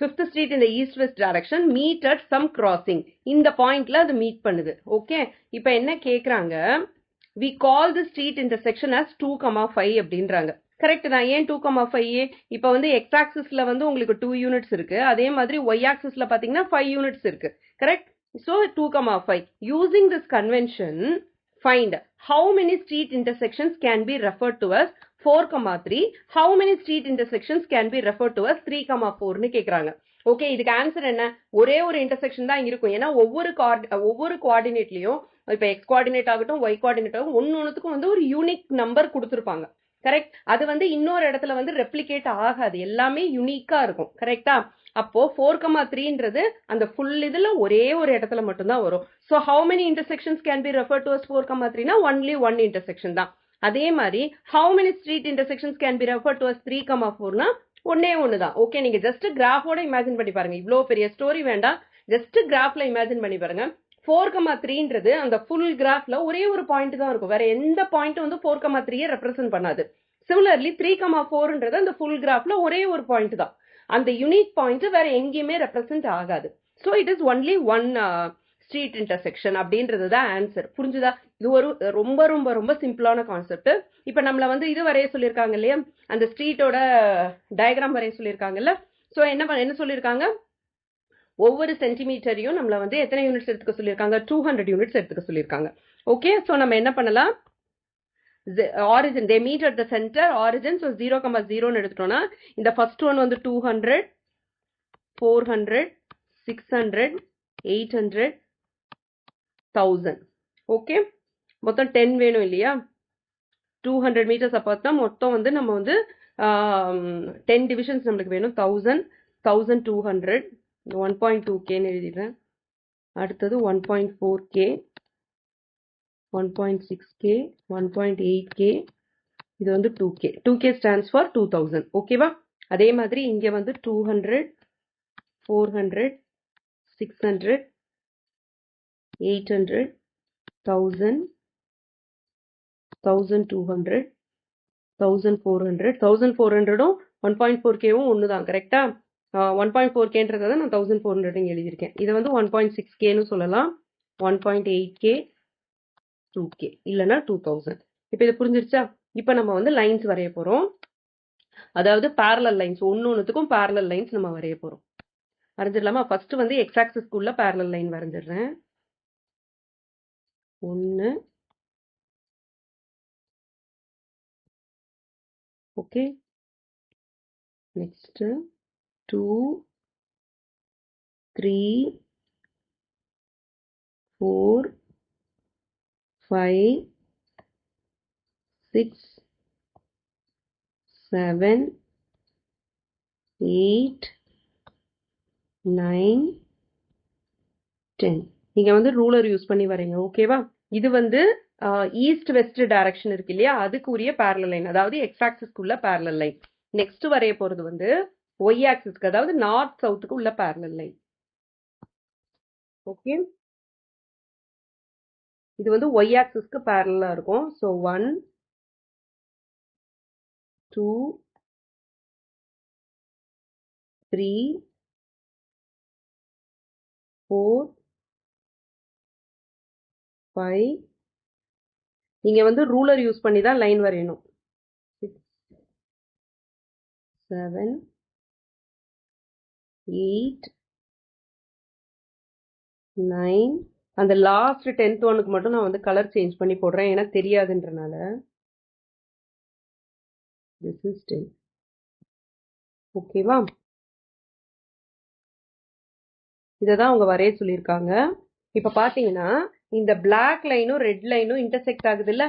fifth street in the east-west direction meet at some crossing. இந்த பாயிண்ட்ல அது மீட் பண்ணுது. ஓகே, இப்போ என்ன கேக்குறாங்க? we call the street intersection as 2,5 அப்படின்றாங்க. கரெக்ட் தான். ஏன் 2,5? இப்போ வந்து எக்ஸ் ஆக்சிஸ்ல வந்து உங்களுக்கு 2 யூனிட்ஸ் இருக்கு. அதே மாதிரி ஒய் ஆக்சிஸ்ல பாத்தீங்கன்னா 5 யூனிட்ஸ் இருக்கு. Correct? So 2,5. Using this convention find how many street intersections can be referred to as 4,3. how many street intersections can be referred to as 3,4 னு கேக்குறாங்க. ஓகே, இதுக்கு ஆன்சர் என்ன? ஒரே ஒரு இன்டர்செக்ஷன் தான் இருக்கும். ஏன்னா ஒவ்வொரு கோஆர்டினேட்லயும் இப்போ எக்ஸ் கோஆர்டினேட் ஆகட்டும் ஒய் கோஆர்டினேட் ஆகட்டும் ஒன்னொன்னுத்துக்கும் வந்து ஒரு யூனிக் நம்பர் கொடுத்துருப்பாங்க. கரெக்ட்? அது வந்து இன்னொரு இடத்துல வந்து ரெப்ளிகேட் ஆகாது, எல்லாமே யூனிக்கா இருக்கும். கரெக்டா? அப்போ 4,3ன்றது அந்த ஃபுல் இதுல ஒரே ஒரு இடத்துல மட்டும்தான் வரும். So how many intersections can be referred to as 4,3னா only one intersection தான். அதே மாதிரி how many street intersections can be referred to as 3,4னா ஒன்னே ஒன்று தான். ஓகே, நீங்க ஜஸ்ட் கிராஃபோட இமேஜின் பண்ணி பாருங்க. இவ்வளோ பெரிய ஸ்டோரி வேண்டாம், ஜஸ்ட் கிராஃப்ல இமேஜின் பண்ணி பாருங்க. 4,3ன்றது அந்த ஃபுல் கிராஃப்ல ஒரே ஒரு பாயிண்ட் தான் இருக்கும். வேற எந்த பாயிண்ட்டும் வந்து 4,3 ரெப்ரசென்ட் பண்ணாது. சிமிலர்லி 3,4ன்றது அந்த ஃபுல் கிராஃப்ல ஒரே ஒரு பாயிண்ட் தான். அந்த யூனிக் பாயிண்ட் வேற எங்கேயுமே ரெப்ரசென்ட் ஆகாது. So it is only one street intersection அப்படின்றது தான் ஆன்சர். புரிஞ்சுதா? இது ஒரு ரொம்ப ரொம்ப ரொம்ப சிம்பிளான கான்செப்ட். இப்ப நம்மள வந்து இது வரைய சொல்லியிருக்காங்க இல்லையா, அந்த ஸ்ட்ரீட்டோட டயக்ராம் வரைய சொல்லியிருக்காங்கல்ல. ஸோ என்ன சொல்லியிருக்காங்க, ஒவ்வொரு சென்டிமீட்டரையும் நம்மள வந்து எத்தனை யூனிட்ஸ் எடுத்துக்க சொல்லியிருக்காங்க, 200 யூனிட்ஸ் எடுத்துக்க சொல்லியிருக்காங்க. ஓகே, ஸோ நம்ம என்ன பண்ணலாம், origin they meet at the center origin, so 0,0 னு எடுத்துட்டோம்னா இந்த ஃபர்ஸ்ட் ஒன் வந்து 200, 400, 600, 800, 1000. ஓகே, மொத்தம் 10 வேணும் இல்லையா? 200 மீட்டர்ஸ் பார்த்தா மொத்தம் வந்து நம்ம வந்து 10 டிவிஷன்ஸ் நம்மளுக்கு வேணும். 1000, 1200, 1.2k ன்னு எழுதிடுறேன். அடுத்தது 1.4k, 1.6k, 1.8k, இது வந்து 2k. 2k stands for 2000. ஓகேவா? அதே மாதிரி இங்க வந்து 200, 400, 600, 800, 1000, 1200, 1400. 1400ம் 1.4kவும் ஒண்ணுதான். கரெக்டா? 1.4kன்றதை நான் 1400 எழுதியிருக்கேன். இதை வந்து 1.6kன்னு சொல்லலாம், 1.8k, 2k இல்லனா 2000. இப்போ இது புரிஞ்சிருச்சா? இப்போ நம்ம வந்து லைன்ஸ் வரைய போறோம். அதாவது parallel லைன்ஸ், ஒன்னொன்னுத்துக்கும் parallel லைன்ஸ் நம்ம வரைய போறோம். வரைஞ்சிடலாமா? ஃபர்ஸ்ட் வந்து எக்ஸ் ஆக்சிஸ்க்கு உள்ள parallel லைன் வரைஞ்சிடுறேன். 1, okay, next 2, 3, 4, 5, 6, 7, 8, 9, 10. நீங்க வந்து ரூலர் யூஸ் பண்ணி வரீங்க. ஓகேவா? இது வந்து ஈஸ்ட் வெஸ்ட் டைரக்ஷன் இருக்கு இல்லையா, அதுக்கு உரிய parallel லைன், அதாவது எக்ஸ் ஆக்சிஸ்க்கு உள்ள parallel லைன். நெக்ஸ்ட் வரைய போறது வந்து ஒய் ஆக்சிஸ்க்கு, அதாவது நார்த் சவுத்துக்கு உள்ள parallel லைன். ஓகே, இது வந்து ஒய் ஆக்சிஸ்க்கு parallel இருக்கும். ஸோ 1, 2, 3, 4, 5. நீங்க வந்து ரூலர் யூஸ் பண்ணி தான் லைன் வரையணும். 6, 7, 8, 9. அந்த லாஸ்ட் 10th ஒனுக்கு மட்டும் நான் வந்து கலர் சேஞ்ச் பண்ணி போடுறேன், ஏன்னா தெரியாதுன்றனால. This is 10. ஓகேவா? இததான் அவங்க வரைய சொல்லியிருக்காங்க. இப்ப பாத்தீங்கன்னா இந்த பிளாக் லைனும் ரெட் லைனும் இன்டர்செக்ட் ஆகுது இல்ல,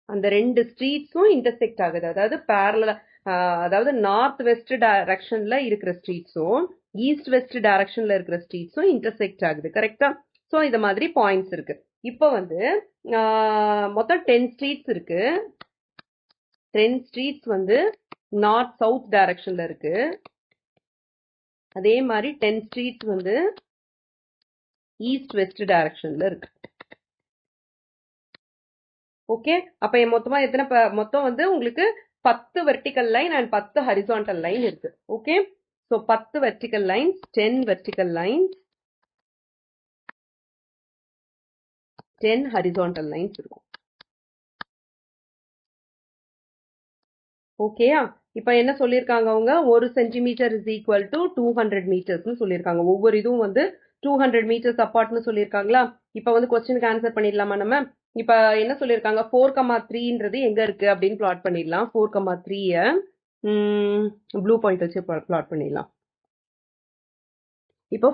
அந்த ரெண்டு ஸ்ட்ரீட்ஸும் இன்டர்செக்ட் ஆகுது. அதாவது பேரலல், அதாவது நார்த் வெஸ்ட் டைரக்ஷன்ல இருக்கிற ஸ்ட்ரீட்ஸும் ஈஸ்ட் வெஸ்ட் டைரக்ஷன்ல இருக்கிற ஸ்ட்ரீட்ஸும் இன்டர்செக்ட் ஆகுது. கரெக்டா? ஸோ இந்த மாதிரி பாயிண்ட்ஸ் இருக்கு. இப்போ வந்து மொத்தம் 10 ஸ்ட்ரீட்ஸ் இருக்கு. 10 ஸ்ட்ரீட்ஸ் வந்து நார்த் சவுத் டைரக்ஷன்ல இருக்கு. அதே மாதிரி 10 ஸ்ட்ரீட்ஸ் வந்து ஈஸ்ட் வெஸ்ட் டைரக்ஷன்ல இருக்கு. ஓகே, அப்ப மொத்தமா எத்தனை, மொத்தம் வந்து உங்களுக்கு 10 vertical line and 10 horizontal line இருக்கு. ஓகே, so 10 vertical lines, 10 vertical lines, 10 horizontal lines இருக்கும். ஓகேயா? இப்ப என்ன சொல்லியிருக்காங்க அவங்க, 1 சென்டிமீட்டர் இஸ் ஈக்குவல் டு 200 மீட்டர்ஸ்னு சொல்லியிருக்காங்க. ஒவ்வொரு இதுவும் வந்து 200 மீட்டர்ஸ் அப்பார்ட்னு சொல்லியிருக்காங்களா? இப்ப வந்து கொஸ்டினுக்கு ஆன்சர் பண்ணிடலாமா நம்ம? இப்ப என்ன சொல்லியிருக்காங்க, 4,3ன்றது எங்க இருக்கு அப்படின்னு பிளாட் பண்ணிடலாம். 4,3 ப்ளூ பாயிண்ட் வச்சு பிளாட் பண்ணிடலாம். இப்போ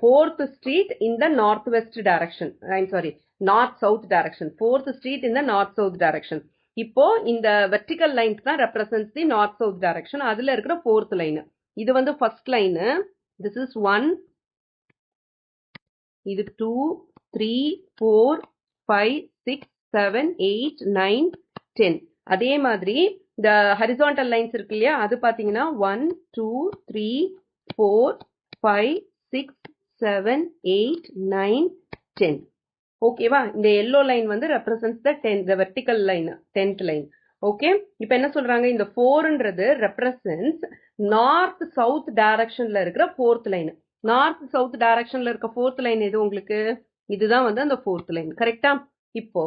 fourth street in the northwest direction. I'm sorry, north south direction. Fourth street in the north south direction. இப்போ இந்த vertical lines தான் represents the north south direction. அதுல இருக்கிற fourth line. இது வந்து first line. This is 1. இது 2, 3, 4, 5, 6, 7, 8, 9, 10. அதே மாதிரி the horizontal lines இருக்கு இல்லையா, அது பாத்தீங்கன்னா 1, 2, 3, 4, 5, 6, 7, 8, 9, 10. ஓகேவா? இந்த yellow line வந்து represents the vertical line, 10th line. Okay, இப்ப என்ன சொல்றாங்க, இந்த 4ன்றது represents north south directionல இருக்கிற 4th line. நார்த் சவுத் டைரக்ஷன்ல இருக்க 4th லைன் எது உங்களுக்கு? இதுதான் வந்து அந்த 4th லைன். கரெக்டா? இப்போ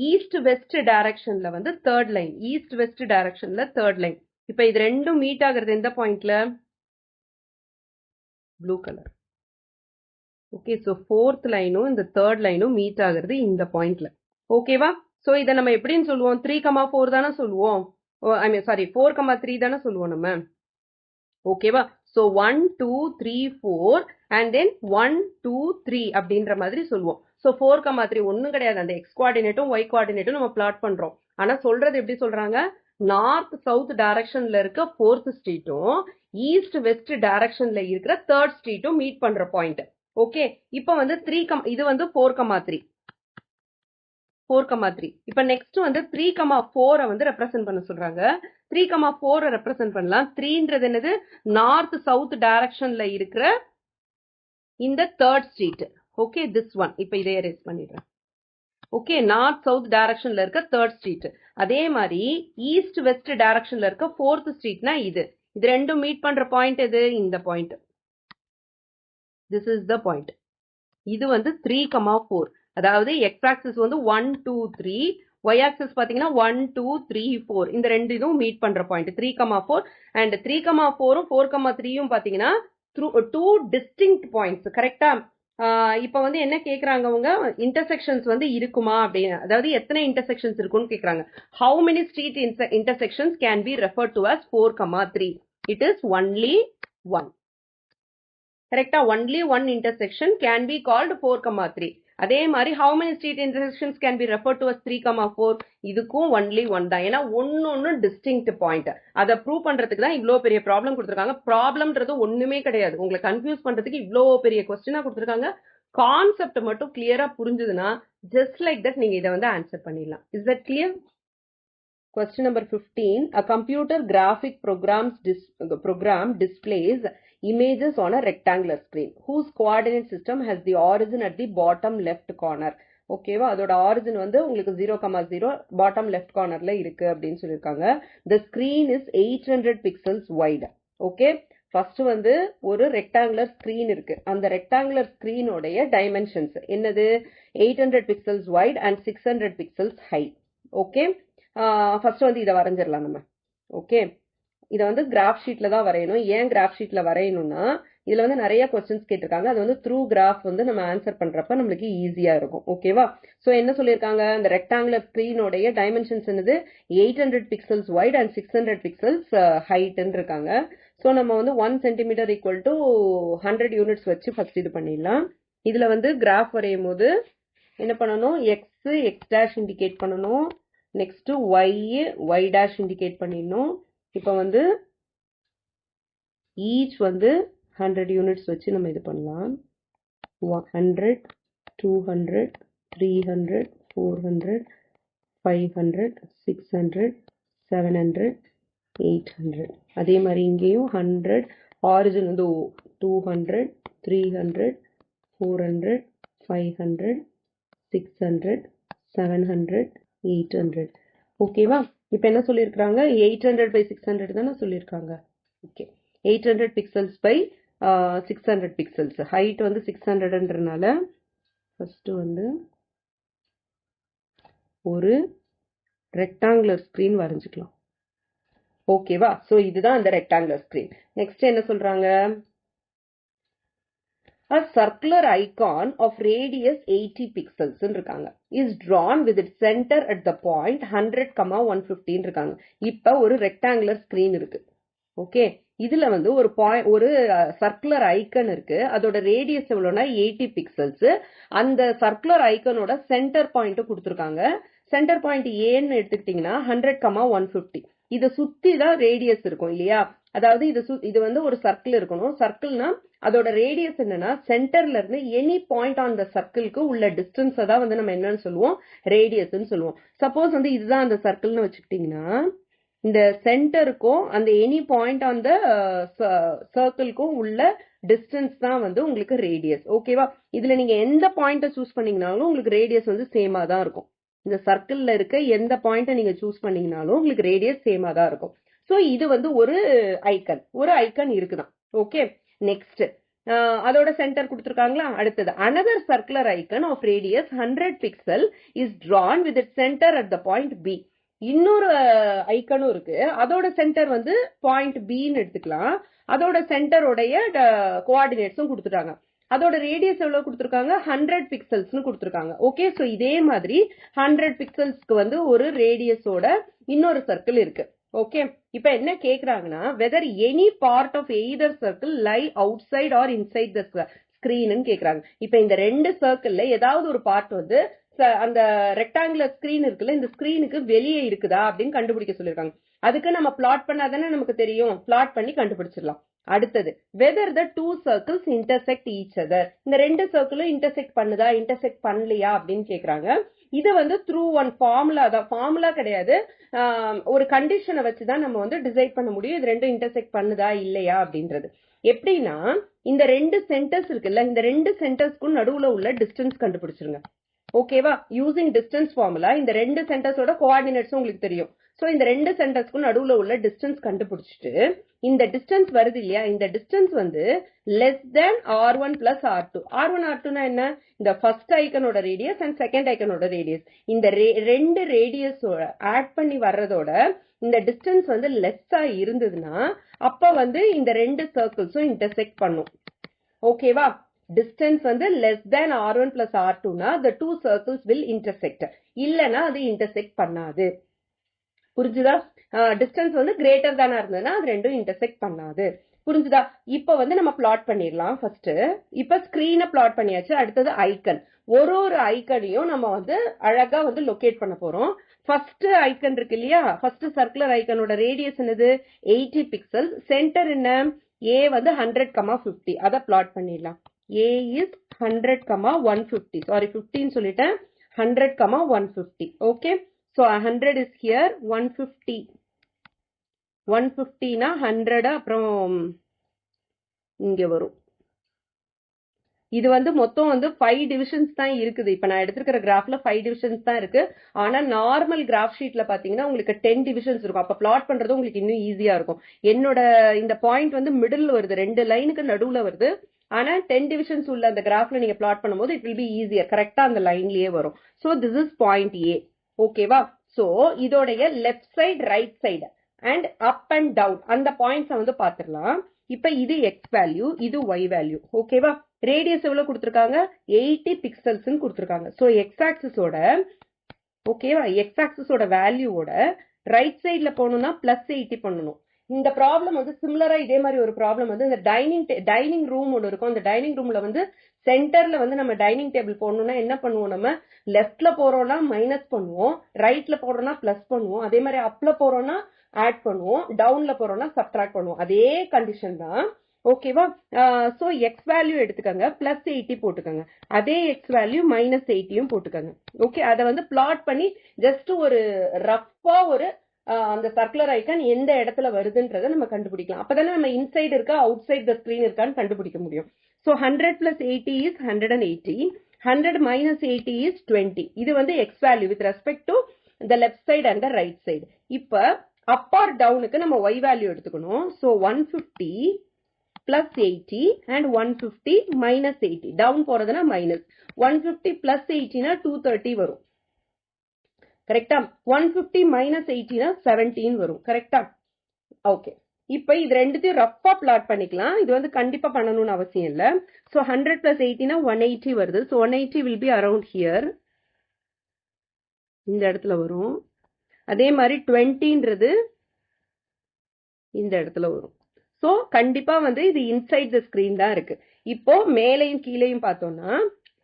ஈஸ்ட் வெஸ்ட் டைரக்ஷன்ல வந்து 3rd லைன். ஈஸ்ட் வெஸ்ட் டைரக்ஷன்ல 3rd லைன். இப்போ இது ரெண்டும் மீட் ஆகுறது எந்த பாயிண்ட்ல? Blue colour. Okay, so 4th லைனும் இந்த 3rd லைனும் மீட் ஆகுறது இந்த பாயிண்ட்ல. ஓகேவா? சோ இத நம்ம எப்படின்னு சொல்லுவோம்? 3,4 தானே சொல்லுவோம். ஐ மீன் சாரி 4,3 தானே சொல்லுவோம் நம்ம. ஓகேவா? So 1, 2, 3, 4 and then 1, 2, 3 அப்படின்ற மாதிரி சொல்லுவோம். So 4,3 ஒன்னும் கிடையாது. அந்த x கோஆர்டினேட்டும் y கோஆர்டினேட்டும் நம்ம பிளாட் பண்றோம். ஆனா சொல்றது எப்படி சொல்றாங்க? நார்த் சவுத் டைரக்ஷன்ல இருக்க 4th ஸ்ட்ரீட்டும் ஈஸ்ட் வெஸ்ட் டைரக்ஷன்ல இருக்கிற 3rd ஸ்ட்ரீட்டும் மீட் பண்ற பாயிண்ட். ஓகே, இப்போ வந்து 3, இது வந்து 4,3. 4,3. இப்ப நெக்ஸ்ட் வந்து 3,4 வந்து ரெப்ரசென்ட் பண்ண சொல்றாங்க. 3,4 ரெப்ரசென்ட் பண்ணலாம். 3ன்றது என்னது? நார்த் சவுத் டைரக்ஷன்ல இருக்கிற இந்த 3rd street. Okay, this one. இப்ப இதை எரேஸ் பண்ணிடுறேன். ஓகே, நார்த் சவுத் டைரக்ஷன்ல இருக்க 3rd ஸ்ட்ரீட். அதே மாதிரி ஈஸ்ட் வெஸ்ட் டைரக்ஷன்ல இருக்க 4th ஸ்ட்ரீட்னா இது. இது ரெண்டும் மீட் பண்ற பாயிண்ட் எது? இந்த point. This is the point. இது வந்து 3,4. அதாவது எக்ஸ் ஆக்சிஸ் வந்து 1, 2, 3, y ஆக்சிஸ் பாத்தீங்கன்னா 1, 2, 3, 4. இந்த ரெண்டு இதுவும் மீட் பண்ற பாயிண்ட் 3,4 அண்ட் 3,4ம் 4,3யும் பாத்தீங்கன்னா two distinct points. கரெக்டா? இப்ப வந்து என்ன கேக்குறாங்க அவங்க, இன்டர்செக்ஷன்ஸ் வந்து இருக்குமா அப்படின்னு. அதாவது எத்தனை இன்டர்செக்ஷன்ஸ் இருக்குன்னு கேக்குறாங்க. How many street intersections can be referred to as 4,3? It is only one. கரெக்டா? only one intersection can be called 4,3. அதே மாதிரி how many street intersections can be referred to as 3,4? இதுக்கும் only one தான். ஏன்னா ஒன்னு distinct point. அதை prove பண்றதுக்கு தான் இவ்வளோ பெரிய ப்ராப்ளம் கொடுத்துருக்காங்க. ப்ராப்ளம்ன்றது ஒண்ணுமே கிடையாது. உங்களை கன்ஃபியூஸ் பண்றதுக்கு இவ்வளோ பெரிய கொஸ்டினா கொடுத்துருக்காங்க. கான்செப்ட் மட்டும் கிளியரா புரிஞ்சுதுன்னா just like that நீங்க இதை வந்து ஆன்சர் பண்ணிடலாம். Is that clear? Question number 15. A computer graphic program displays images on a rectangular screen whose coordinate system has the origin at the bottom left corner. ஓகேவா? அதோட origin வந்து உங்களுக்கு 0,0 bottom left கார்னர்ல இருக்கு அப்படின்னு சொல்லியிருக்காங்க. The screen is 800 pixels wide. Okay, first வந்து ஒரு ரெக்டாங்குலர் ஸ்கிரீன் இருக்கு. அந்த ரெக்டாங்குலர் ஸ்கிரீனோடைய டைமென்ஷன்ஸ் என்னது? 800 pixels wide and 600 pixels high. Okay, first வந்து இதை வரைஞ்சிடலாம் நம்ம. ஓகே, இதை வந்து கிராஃப் ஷீட்ல தான் வரையணும். ஏன் கிராஃப் ஷீட்ல வரையணும்னா இதுல வந்து நிறைய கொஸ்டின்ஸ் கேட்டிருக்காங்க. அது வந்து த்ரூ கிராஃப் வந்து நம்ம ஆன்சர் பண்றப்ப நம்மளுக்கு ஈஸியா இருக்கும். ஓகேவா? சோ என்ன சொல்லியிருக்காங்க, இந்த ரெக்டாங்குலர் ஸ்கிரீனோடைய டைமென்ஷன்ஸ் என்னது? 800 pixels wide and 600 pixels ஹைட்ன்னு இருக்காங்க. சோ நம்ம வந்து 1 centimeter equal to 100 units வச்சு ஃபர்ஸ்ட் இது பண்ணிடலாம். இதுல வந்து கிராஃப் வரையும் போது என்ன பண்ணணும்? எக்ஸ் டேஷ் இண்டிகேட் பண்ணணும். நெக்ஸ்ட் ஒய் டேஷ் இண்டிகேட் பண்ணிடணும். இப்போ வந்து ஈச் வந்து 100 யூனிட்ஸ் வச்சு நம்ம இது பண்ணலாம். 100, 200, 300, 400, 500, 600, 700, 800. அதே மாதிரி இங்கேயும் 100. ஆரிஜின் வந்து 200, 300, 400, 500, 600, 700, 800. ஓகேவா? இப்ப என்ன சொல்லியிருக்காங்க? 800 by 600 தானே சொல்லியிருக்காங்க. Okay, 800 pixels by 600 pixels. Height வந்து 600ன்றனால ஃபர்ஸ்ட் வந்து ஒரு ரெக்டாங்குலர் ஸ்கிரீன் வரைஞ்சுக்கலாம். ஓகேவா? சோ இதுதான் அந்த ரெக்டாங்குலர் ஸ்கிரீன். நெக்ஸ்ட் என்ன சொல்றாங்க? A circular icon of radius 80 pixels இருக்காங்க is drawn with its center at the point 100, 150 இருக்காங்க. இப்ப ஒரு ரெக்டாங்குலர் ஸ்கிரீன் இருக்கு. ஓகே, இதுல வந்து ஒரு சர்க்குலர் ஐக்கன் இருக்கு. அதோட ரேடியஸ் எவ்வளவுனா 80 பிக்சல்ஸ். அந்த சர்க்குலர் ஐக்கனோட சென்டர் பாயிண்ட் கொடுத்துருக்காங்க. சென்டர் பாயிண்ட் ஏன்னு எடுத்துக்கிட்டீங்கன்னா 100, 150. இதை சுத்தி தான் ரேடியஸ் இருக்கும் இல்லையா? அதாவது இது வந்து ஒரு சர்க்கிள் இருக்கணும். சர்க்கிள்னா அதோட ரேடியஸ் என்னன்னா சென்டர்ல இருந்து எனி பாயிண்ட் ஆன் த சர்க்கிள்க்கு உள்ள டிஸ்டன்ஸ் தான் வந்து நம்ம என்னன்னு சொல்லுவோம், ரேடியஸ்ன்னு சொல்லுவோம். சப்போஸ் வந்து இதுதான் அந்த சர்க்கிள்னு வச்சுக்கிட்டீங்கன்னா இந்த சென்டருக்கும் அந்த எனி பாயிண்ட் ஆன் த சர்க்கிள்க்கும் உள்ள டிஸ்டன்ஸ் தான் வந்து உங்களுக்கு ரேடியஸ். ஓகேவா? இதுல நீங்க எந்த பாயிண்ட சூஸ் பண்ணீங்கனாலும் உங்களுக்கு ரேடியஸ் வந்து சேமா தான் இருக்கும். இந்த சர்க்கிள்ல இருக்க எந்த பாயிண்ட நீங்க சூஸ் பண்ணீங்கனாலும் உங்களுக்கு ரேடியஸ் சேமா தான் இருக்கும். சோ இது வந்து ஒரு ஐக்கன் இருக்குதான். ஓகே, நெக்ஸ்ட் அதோட சென்டர் கொடுத்துருக்காங்களா? அடுத்தது another circular icon of radius 100 pixel is drawn with its center at the point B. இன்னொரு ஐக்கனும் இருக்கு. அதோட சென்டர் வந்து பாயிண்ட் பின்னு எடுத்துக்கலாம். அதோட சென்டரோடைய கோஆர்டினேட்ஸும் கொடுத்துட்டாங்க. அதோட ரேடியஸ் எவ்வளவு கொடுத்துருக்காங்க? 100 பிக்சல்ஸ்னு கொடுத்துருக்காங்க. ஓகே, சோ இதே மாதிரி 100 பிக்சல்ஸ்க்கு வந்து ஒரு ரேடியஸோட இன்னொரு சர்க்கிள் இருக்கு. ஓகே, இப்ப என்ன கேக்குறாங்கன்னா whether any part of either circle lie outside or inside the screen கேக்குறாங்க. இப்ப இந்த ரெண்டு சர்க்கிள்ல ஏதாவது ஒரு பார்ட் வந்து அந்த ரெக்டாங்குலர் ஸ்கிரீன் இருக்குல்ல, இந்த ஸ்கிரீனுக்கு வெளியே இருக்குதா அப்படின்னு கண்டுபிடிக்க சொல்லிருக்காங்க. அதுக்கு நம்ம பிளாட் பண்ணாதானே நமக்கு தெரியும். பிளாட் பண்ணி கண்டுபிடிச்சிடலாம். அடுத்தது whether the two circles intersect each other. இந்த ரெண்டு சர்க்கிளும் இன்டர்செக்ட் பண்ணுதா இன்டர்செக்ட் பண்ணலையா அப்படின்னு கேக்குறாங்க. இது வந்து த்ரூ ஒன் ஃபார்முலா தான். ஃபார்முலா கிடையாது, ஒரு கண்டிஷனை வச்சுதான் நம்ம வந்து டிசைட் பண்ண முடியும் இது ரெண்டும் இன்டர்செக்ட் பண்ணுதா இல்லையா அப்படின்றது. எப்படின்னா இந்த ரெண்டு சென்டர்ஸ் இருக்குல்ல, இந்த ரெண்டு சென்டர்ஸ்க்கும் நடுவுல உள்ள டிஸ்டன்ஸ் கண்டுபிடிச்சிருங்க. ஓகேவா? யூசிங் டிஸ்டன்ஸ் ஃபார்முலா இந்த ரெண்டு சென்டர்ஸோட கோஆர்டினேட்ஸும் உங்களுக்கு தெரியும். சோ இந்த ரெண்டு சென்டர்ஸ்க்கும் நடுவுல உள்ள டிஸ்டன்ஸ் கண்டுபிடிச்சிட்டு இந்த டிஸ்டன்ஸ் வருது இல்லையா, இந்த டிஸ்டன்ஸ் வந்து less than r1 plus r2. r1 r2னா என்ன? இந்த ஃபர்ஸ்ட் ஐக்கனோட ரேடியஸ் அண்ட் செகண்ட் ஐக்கனோட ரேடியஸ். இந்த ரெண்டு ரேடியஸோட ஆட் பண்ணி வர்றதோட இந்த டிஸ்டன்ஸ் வந்து லெஸ்ஸா இருந்ததுன்னா அப்ப வந்து இந்த ரெண்டு சர்க்கிள்ஸும் இன்டர்செக்ட் பண்ணும். ஓகேவா? distance வந்து less than r1 plus r2 னா the two circles will intersect. இல்லனா அது intersect பண்ணாது. புரிஞ்சுதா? distance வந்து greater than இருந்ததுன்னா அது ரெண்டும் intersect பண்ணாது. புரிஞ்சுதா? இப்ப வந்து நம்ம பிளாட் பண்ணிடலாம். ஃபர்ஸ்ட் இப்ப ஸ்கிரீனை பிளாட் பண்ணியாச்சு. அடுத்தது ஐக்கன். ஒரு ஐக்கனையும் நம்ம வந்து அழகா வந்து லொகேட் பண்ண போறோம். ஃபர்ஸ்ட் ஐக்கன் இருக்கு இல்லையா, ஃபர்ஸ்ட் சர்க்குலர் ஐக்கனோட ரேடியஸ் என்னது? 80 பிக்சல். சென்டர் என்ன? A வந்து 100, 50. அத பிளாட் பண்ணிடலாம். A is 100, 150. Sorry, 15 சொல்லிட்டேன். 100, 150. Okay. So 100 is here. 150. 150 னா 100 அப்புறம் இங்க வரும். இது வந்து மொத்தம் வந்து 5 டிவிஷன்ஸ் தான் இருக்குது. இப்ப நான் எடுத்திருக்கிற கிராஃப்ல 5 டிவிஷன்ஸ் தான் இருக்கு. ஆனா நார்மல் கிராஃப் ஷீட்ல பாத்தீங்கன்னா உங்களுக்கு 10 டிவிஷன்ஸ் இருக்கும். அப்ப பிளாட் பண்றது உங்களுக்கு இன்னும் ஈஸியா இருக்கும். என்னோட இந்த பாயிண்ட் வந்து மிடில் வருது, ரெண்டு லைனுக்கு நடுவுல வருது. ஆனா 10 டிவிஷன்ஸ் உள்ள அந்த கிராஃப்ல நீங்க பிளாட் பண்ணும்போது இட் வில் பி ஈஸியர். கரெக்டா அந்த லைன்லயே வரும். So this is point A. ஓகேவா? சோ இதோடைய left side, right side and up and down அந்த பாயிண்ட்ஸை வந்து பாத்துடலாம். இப்ப இது எக்ஸ் வேல்யூ, இது ஒய் வேல்யூ. ஓகேவா? ரேடியஸ் எவ்வளவு கொடுத்திருக்காங்க? 80 பிக்சல்ஸ் கொடுத்திருக்காங்க. சோ எக்ஸ் ஆக்சிஸோட ஓகேவா, எக்ஸ் ஆக்சிஸோட வேல்யூவோட ரைட் சைட்ல போகணும்னா +80 பண்ணணும். இந்த ப்ராப்ளம் வந்து சிமிலரா இதே மாதிரி ஒரு ப்ராப்ளம் வந்து இந்த டைனிங் ரூம் ஒன்று இருக்கும். அந்த டைனிங் ரூம்ல வந்து சென்டர்ல வந்து நம்ம டைனிங் டேபிள் போடணும்னா என்ன பண்ணுவோம்? நம்ம லெஃப்ட்ல போறோம்னா மைனஸ் பண்ணுவோம், ரைட்ல போறோம்னா பிளஸ் பண்ணுவோம், அதே மாதிரி அப்ல போறோம்னா ஆட் பண்ணுவோம், டவுன்ல போறோம்னா சப்ட்ராக்ட் பண்ணுவோம். அதே கண்டிஷன் தான். ஓகேவா? சோ எக்ஸ் வேல்யூ எடுத்துக்கங்க, +80 போட்டுக்கங்க. அதே எக்ஸ் வேல்யூ -80யும் போட்டுக்கங்க. ஓகே, அதை வந்து பிளாட் பண்ணி ஜஸ்ட் ஒரு ரஃபா ஒரு அந்த சர்க்குலர் ஐக்கன் எந்த இடத்துல வருதுன்றதை நம்ம கண்டுபிடிக்கலாம். அப்பதானே நம்ம இன்சைடு இருக்கா அவுட் சைட் த ஸ்கிரீன் இருக்கான்னு கண்டுபிடிக்க முடியும். So 100 + 80 is 180. 100 - 80 is 20. இது வந்து x value with respect to the left side and the right side. இப்ப அப் ஆர் டவுனுக்கு நம்ம ஒய் வேல்யூ எடுத்துக்கணும். So 150 + 80 and 150 - 80. டவுன் போறதுனா மைனஸ். 150 + 80 னா 230 வரும். கரெக்டா? 150 minus 80 17 வரும். கரெக்டா? ஓகே. இப்ப இது ரெண்டுத்தையும் ரஃபா பிளாட் பண்ணிக்கலாம். இது வந்து கண்டிப்பா பண்ணணும்னு அவசியம் இல்ல. So 100 plus 80 180 வருது. So 180 will be around here. இந்த இடத்துல வரும். அதே மாதிரி 20ன்றது இந்த இடத்துல வரும். So கண்டிப்பா வந்து இது inside the screen தான் இருக்கு. இப்போ மேலையும் கீழையும் பார்த்தோம்னா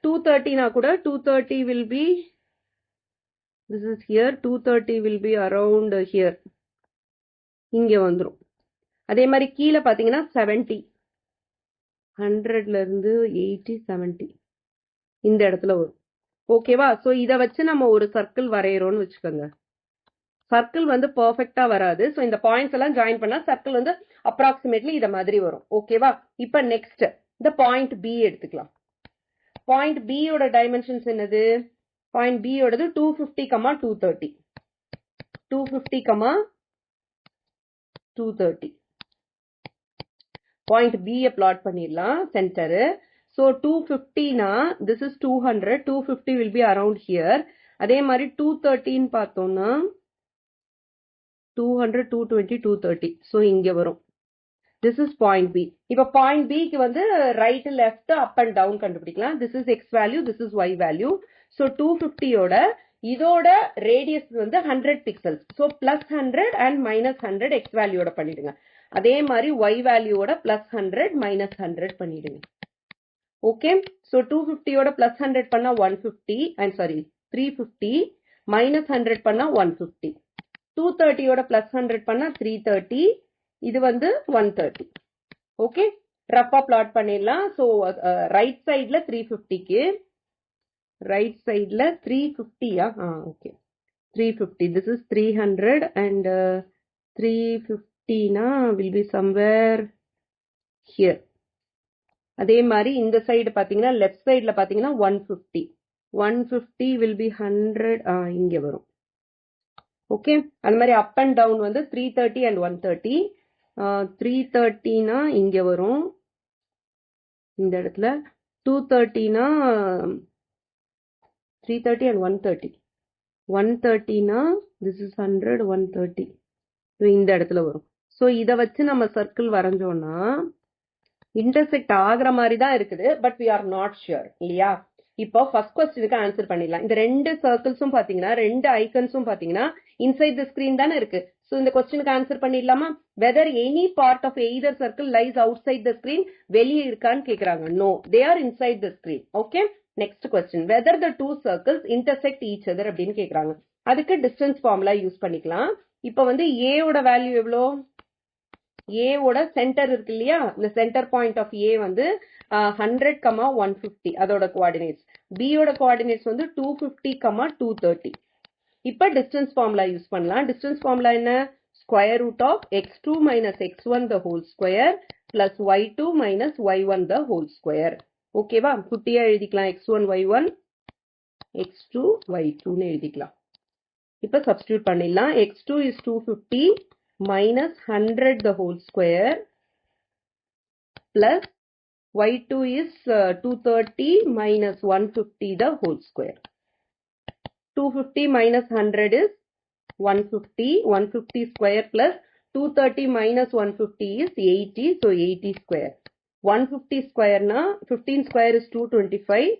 230 கூட 230 will be, this is here, 230 will be around here. இங்க வந்துரும். அதே மாதிரி கீழே பாத்தீங்கன்னா 70, 100ல இருந்து 80, 70 இந்த இடத்துல வரும். ஓகேவா? சோ இத வச்சு நம்ம ஒரு சர்க்கிள் வரையறோம்னு வச்சுக்கோங்க. சர்க்கிள் வந்து பெர்ஃபெக்ட்டா வராது. சோ இந்த பாயிண்ட்ஸ் எல்லாம் ஜாயின் பண்ணா சர்க்கிள் வந்து அப்ராக்சிமேட்லி இத மாதிரி வரும். ஓகேவா? இப்ப நெக்ஸ்ட் இந்த பாயிண்ட் பி எடுத்துக்கலாம். பாயிண்ட் பி யோட டைமென்ஷன்ஸ் என்னது? பாயிண்ட் பி யோடது 250, 230. 250, 230. பாயிண்ட் B பிளாட் பண்ணிடலாம் centre. So 250 this is 200, 250 will be around here. அதே மாதிரி 213 பார்த்தோம்னா 200, 220, 230. So இங்க வரும். This is point B. இப்ப point B க்கு வந்து right, left, up and down கண்டுபிடிக்கலாம். This is X value, this is Y value. So 250 யோட இதோட radius வந்து 100 pixels. So plus 100 and minus 100 X value யோட பண்ணிடுங்க. அதே மாதிரி Y value யோட plus 100 minus 100 பண்ணிடுங்க. Okay. So 250 யோட plus 100 பண்ணா 150, and sorry 350, minus 100 பண்ணா 150. 230 யோட plus 100 பண்ணா 330, இது வந்து 130. ஓகே, ரஃபா பிளாட் பண்ணிடலாம். ஸோ ரைட் சைட்ல 350க்கு, ரைட் சைட்ல 350யா? Okay 350. This is 300 and 350 will be somewhere here. அதே மாதிரி இந்த சைடு பாத்தீங்கன்னா லெஃப்ட் சைட்ல பாத்தீங்கன்னா 150. 150 will be 100. இங்க வரும். ஓகே, அந்த மாதிரி அப் அண்ட் டவுன் வந்து 330 and 130. 330 இங்க வரும் இந்த இடத்துல. 230 330 and 130. 130 this is 100, 130. இந்த இடத்துல வரும். சோ இத வச்சு நம்ம சர்க்கிள் வரைஞ்சோம்னா இன்டர்செக்ட் ஆகுற மாதிரி தான் இருக்குது. But we are not sure இல்லையா? இப்போ ஃபர்ஸ்ட் क्वेश्चनக்கு ஆன்சர் பண்ணிடலாம். இந்த ரெண்டு சர்க்கிள்ஸும் பாத்தீங்கன்னா, ரெண்டு ஐக்கன்ஸும் பாத்தீங்கன்னா இன்சைட் தி ஸ்கிரீன் தானே இருக்கு. சோ இந்த क्वेश्चनக்கு ஆன்சர் பண்ணிடலாமா? whether any part of either circle lies outside the screen, வெளியே இருக்கான்னு கேக்குறாங்க. no, they are inside the screen. okay, next question, whether the two circles intersect each other அப்படின்னு கேக்குறாங்க. அதுக்கு டிஸ்டன்ஸ் ஃபார்முலா யூஸ் பண்ணிக்கலாம். இப்போ வந்து a ஓட வேல்யூ எவ்வளோ? a ஓட சென்டர் இருக்கு இல்லையா? இந்த சென்டர் பாயிண்ட் ஆஃப் a வந்து 100, 150 அதோட கோஆர்டினேட்ஸ். b ஓட கோஆர்டினேட்ஸ் வந்து 250, 230. இப்ப டிஸ்டன்ஸ் ஃபார்முலா யூஸ் பண்ணலாம். டிஸ்டன்ஸ் ஃபார்முலா என்ன? Square root of x2 minus x1 the whole square plus y2 minus y1 the whole square. ஓகேவா? குட்டியா எழுதிக்கலாம். x1 y1, x2 y2 ன்னு எழுதிக்கலாம். இப்ப சப்ஸ்டிட்யூட் பண்ணிடலாம். x2 is 250 minus 100 the whole square plus y2 is 230 minus 150 the whole square. 250 minus 100 is 150. 150 square plus 230 minus 150 is 80. So 80 square. 150 square na 15 square is 225.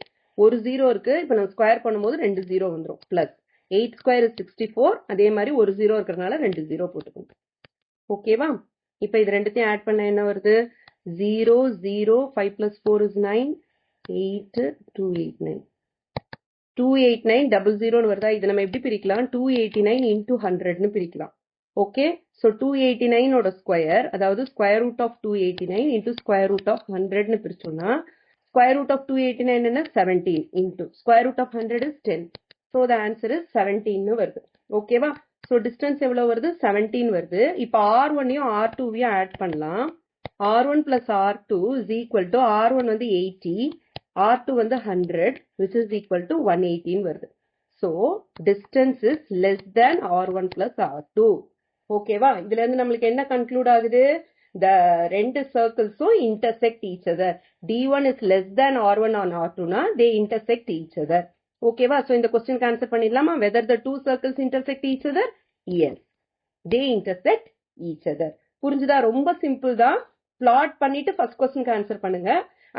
ஒரு 0 இருக்கு. இப்ப நம்ம ஸ்கொயர் பண்ணும்போது 2 0 வந்துரும். Plus 8 square is 64. அதே மாதிரி ஒரு 0 இருக்கிறதுனால 2 0 போட்டுக்கோங்க. ஓகேவா? இப்ப இது ரெண்டுத்தையும் ஆட் பண்ண என்ன வருது? 0 0 5 plus 4 is 9, 8 289. 289 00 ன்னு வருதா? இது நம்ம எப்படி பிரிக்கலாம்? 289 into 100 ன்னு பிரிக்கலாம். ஓகே, சோ 289 ஓட ஸ்கொயர், அதாவது square root of 289 into square root of 100 ன்னு பிரிச்சோம்னா, ஸ்கொயர் ரூட் ஆஃப் 289 என்ன? 17 into square root of 100 is 10. So the answer is 17 ன்னு வருது. ஓகேவா? சோ டிஸ்டன்ஸ் எவ்வளவு வருது? 17 வருது. இப்ப R1யும் R2வையும் ஆட் பண்ணலாம். R1 plus R2 is equal to R1 வந்து 80, R2 வந்து 100, which is equal to 118 வருது. So distance is less than R1 plus R2. ஓகேவா? இதுல இருந்து நம்மளுக்கு என்ன கன்க்ளூட் ஆகுது? The ரெண்டு circles intersect each other. D1 is less than R1 on R2 na, they intersect each other. ஓகேவா? ஸோ இந்த கொஸ்டின் ஆன்சர் பண்ணிடலாமா? Whether the two circles intersect each other? Yes, they intersect each other. புரிஞ்சுதா? ரொம்ப simple தான். Plot பண்ணிட்டு first கொஸ்டினுக்கு answer பண்ணுங்க.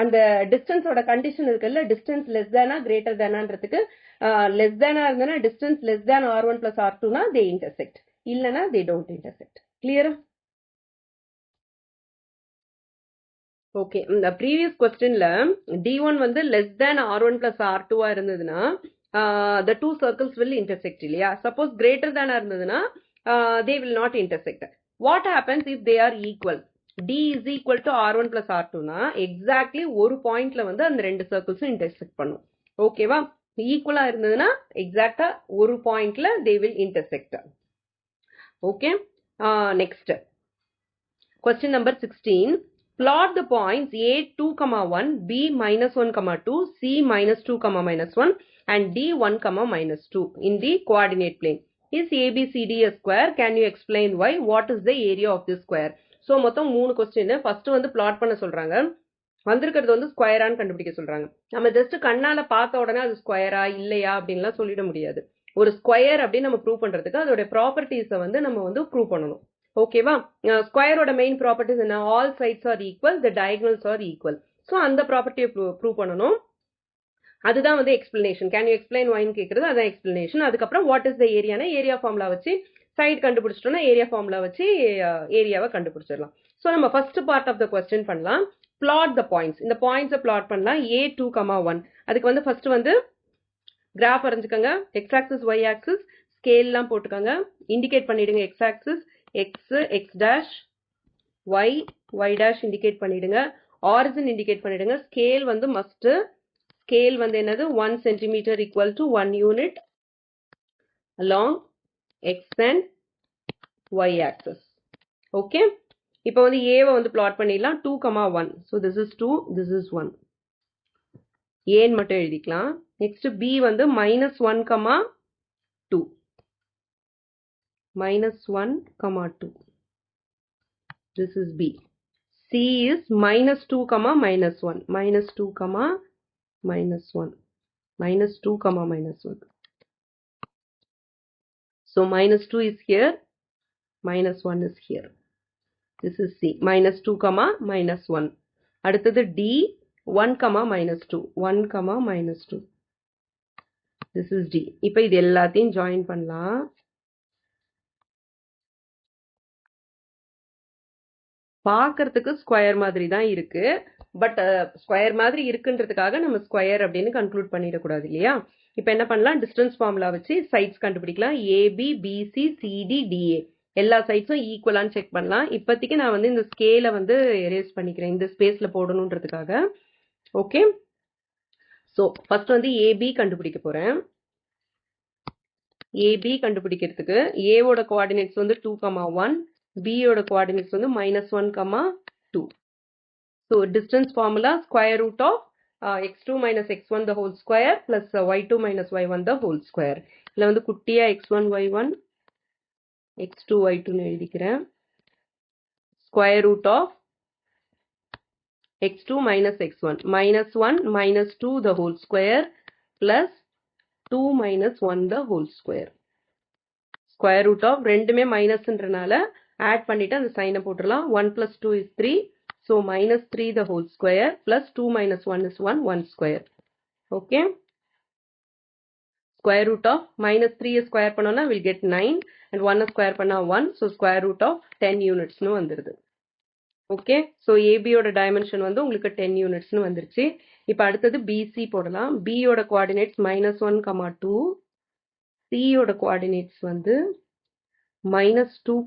அந்த டிஸ்டன்ஸோட கண்டிஷன் இருக்குல்ல, டிஸ்டன்ஸ் லெஸ் தேனா கிரேட்டர் தேனான்றதுக்கு லெஸ் தேனா இருந்தனா distance less than r1 plus r2னா தே இன்டர்செக்ட், இல்லனா தே டோன்ட் இன்டர்செக்ட். கிளியரா? ஓகே, இந்த ப்ரீவியஸ் கொஸ்டின்ல d1 வந்து less than r1 plus r2 இருந்ததுன்னா the two circles will intersect இல்லையா? சப்போஸ் கிரேட்டர் தேனா இருந்ததுன்னா they will not intersect. What happens if they are equal? d is equal to r1 plus r2னா exactly ஒரு பாயிண்ட்ல வந்து அந்த ரெண்டு சர்க்கிள்ஸும் இன்டர்செக்ட் பண்ணும். ஓகேவா? ஈக்குவலா இருந்ததுன்னா எக்ஸாக்டா ஒரு பாயிண்ட்ல they will intersect. Okay, next question number 16. Plot the points a 2, 1, b minus 1, 2, c minus 2, minus 1 and d 1, minus 2 in the coordinate plane. Is ABCD a square? Can you explain why? What is the area of this square? So மொத்தம் 3 question. First வந்து plot பண்ண சொல்றாங்க. வந்திருக்கிறது வந்து ஸ்கொயரான்னு கண்டுபிடிக்க சொல்றாங்க. நம்ம just கண்ணால பார்த்த உடனே அது ஸ்கொயரா இல்லையா அப்படின்லாம் சொல்லிட முடியாது. ஒரு ஸ்கொயர் அப்படின்னு நம்ம ப்ரூவ் பண்றதுக்கு அதோட ப்ராப்பர்ட்டிஸை வந்து நம்ம வந்து ப்ரூவ் பண்ணணும். ஓகேவா? ஸ்கொயரோட மெயின் ப்ராப்பர்ட்டிஸ் என்ன? All sides are equal, the diagonals are equal. So அந்த ப்ராப்பர்ட்டியை ப்ரூவ் பண்ணணும். அதுதான் வந்து எக்ஸ்பிளனேஷன். கேன் யூ எக்ஸ்பிளைன் வைன்னு கேட்கறது, அதான் எக்ஸ்பிளனேஷன். அதுக்கப்புறம் வாட் இஸ் த ஏரியானா ஏரியா ஃபார்முலா வச்சு சைடு கண்டுபிடிச்சிட்டோம்னா ஏரியா ஃபார்முலா வச்சு ஏரியாவை கண்டுபிடிச்சிடலாம். ஸோ நம்ம first part of the question பண்ணலாம். Plot the points. இந்த பாயிண்ட்ஸை பிளாட் பண்ணலாம். a 2, 1. அதுக்கு வந்து ஃபர்ஸ்ட் வந்து கிராஃப் வரைஞ்சுக்கோங்க. எக்ஸ் ஆக்சிஸ் ஒய் ஆக்சிஸ் ஸ்கேல்லாம் போட்டுக்கோங்க. இண்டிகேட் பண்ணிடுங்க. X axis x, x dash, y, y dash indicate பண்ணிடுங்க. ஆரிஜின் இண்டிகேட் பண்ணிடுங்க. ஸ்கேல் வந்து மஸ்ட். ஸ்கேல் வந்து என்னது? 1 centimeter equal to 1 unit along x and y axis. Okay, இப்போ வந்து ஏவை வந்து பிளாட் பண்ணிடலாம். 2, 1. So this is 2, this is 1. ஏன்னு மட்டும் எழுதிக்கலாம். நெக்ஸ்ட் பி வந்து -1, 2. -1, 2. This is B. C is -2, -1. -2, -1. -2, -1. So -2 is here, -1 is here. This is C. -2, -1. அடுத்தது D 1, -2. 1, -2. This is D. இப்போ இது எல்லாத்தையும் ஜாயின் பண்ணலாம். பார்க்கறதுக்கு ஸ்கொயர் மாதிரி தான் இருக்கு. பட் ஸ்கொயர் மாதிரி இருக்குன்றதுக்காக நம்ம ஸ்கொயர் அப்படின்னு கன்க்ளூட் பண்ணிடக்கூடாது இல்லையா? இப்போ என்ன பண்ணலாம்? டிஸ்டன்ஸ் ஃபார்முலா வச்சு சைட்ஸ் கண்டுபிடிக்கலாம். ஏபி, பிசி, சிடி, டிஏ எல்லா சைட்ஸும் ஈக்குவலான்னு செக் பண்ணலாம். இப்போதைக்கு நான் வந்து இந்த ஸ்கேலை வந்து எரேஸ் பண்ணிக்கிறேன் இந்த ஸ்பேஸ்ல போடணுன்றதுக்காக. ஓகே, ஸோ ஃபர்ஸ்ட் வந்து ஏபி கண்டுபிடிக்க போறேன். ஏபி கண்டுபிடிக்கிறதுக்கு ஏவோட கோஆர்டினேட்ஸ் வந்து 2, 1. பியோட கோஆர்டினேட்ஸ் வந்து -1, 2. So distance formula square root of x2 minus x1 the whole square plus y2 minus y1 the whole square. இதுல வந்து குட்டியா x1 y1 x2 y2 னு எழுதிக்கிறேன். square root of x2 minus x1 -1 minus 2 the whole square plus 2 minus 1 the whole square. square root of ரெண்டுமே மைனஸ்ன்றனால add பண்ணிட்டு அந்த சைனை போட்டுடலாம். 1 plus 2 is 3. So -3 the whole square plus 2 minus 1 is 1, 1 square. Okay. Square root of -3 square பண்ணோம்னா we'll get 9 and 1 square பண்ணா 1. So square root of 10 units னு வந்துருது. Okay. So AB ஓட dimension வந்து உங்களுக்கு 10 units னு வந்துருச்சு. இப்போ அடுத்தது BC போடலாம். B ஓட coordinates -1, 2. C ஓட coordinates வந்து -2,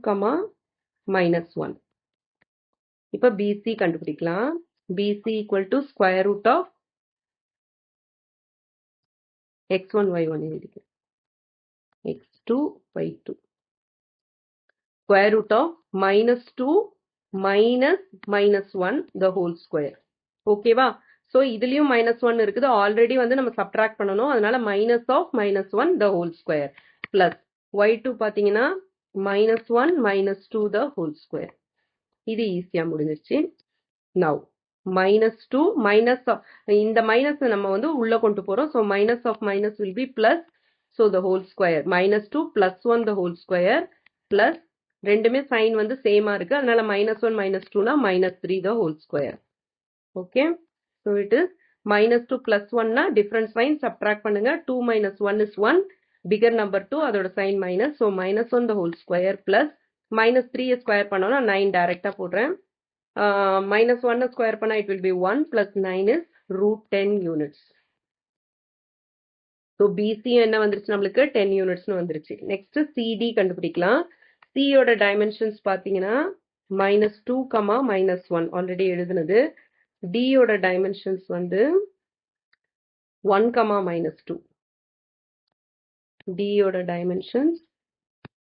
-1. இப்போ BC கண்டுபிடிக்கலாம். BC equal to square root of x1 y1 எழுதிக்கிறேன். x2 y2. Square root of -2 minus -1 the whole square. ஓகேவா? ஸோ இதுலயும் -1 இருக்குது. ஆல்ரெடி வந்து நம்ம சப்ட்ராக்ட் பண்ணணும். அதனால -1 the whole square plus y2 பார்த்தீங்கன்னா -1 -2 the whole square. இது ஈஸியா முடிஞ்சிருச்சு. Now minus 2 minus of இந்த minus நம்ம வந்து உள்ள கொண்டு போறோம். So minus of minus will be plus. So the whole square minus 2 plus 1 the whole square plus ரெண்டுமே sign வந்து சேமா இருக்கு. அதனால minus 1 minus 2 னா minus 3 the whole square. Okay. So it is minus 2 plus 1 னா different sign subtract பண்ணுங்க. 2 minus 1 is 1. Bigger number 2 அதோட sign minus. So minus 1 the whole square plus minus 3 square பண்ணோம்னா 9 directா போடுறேன். Minus 1 square பண்ணா it will be 1 plus 9 is root 10 units. So BC என்ன வந்துருச்சு நம்மளுக்கு 10 units வந்துருச்சு. Next CD கண்டுபிடிக்கலாம். C யோட dimensions பாத்தீங்கன்னா minus 2, minus 1 already எழுதுனது. D யோட dimensions வந்து 1, minus 2. D யோட dimensions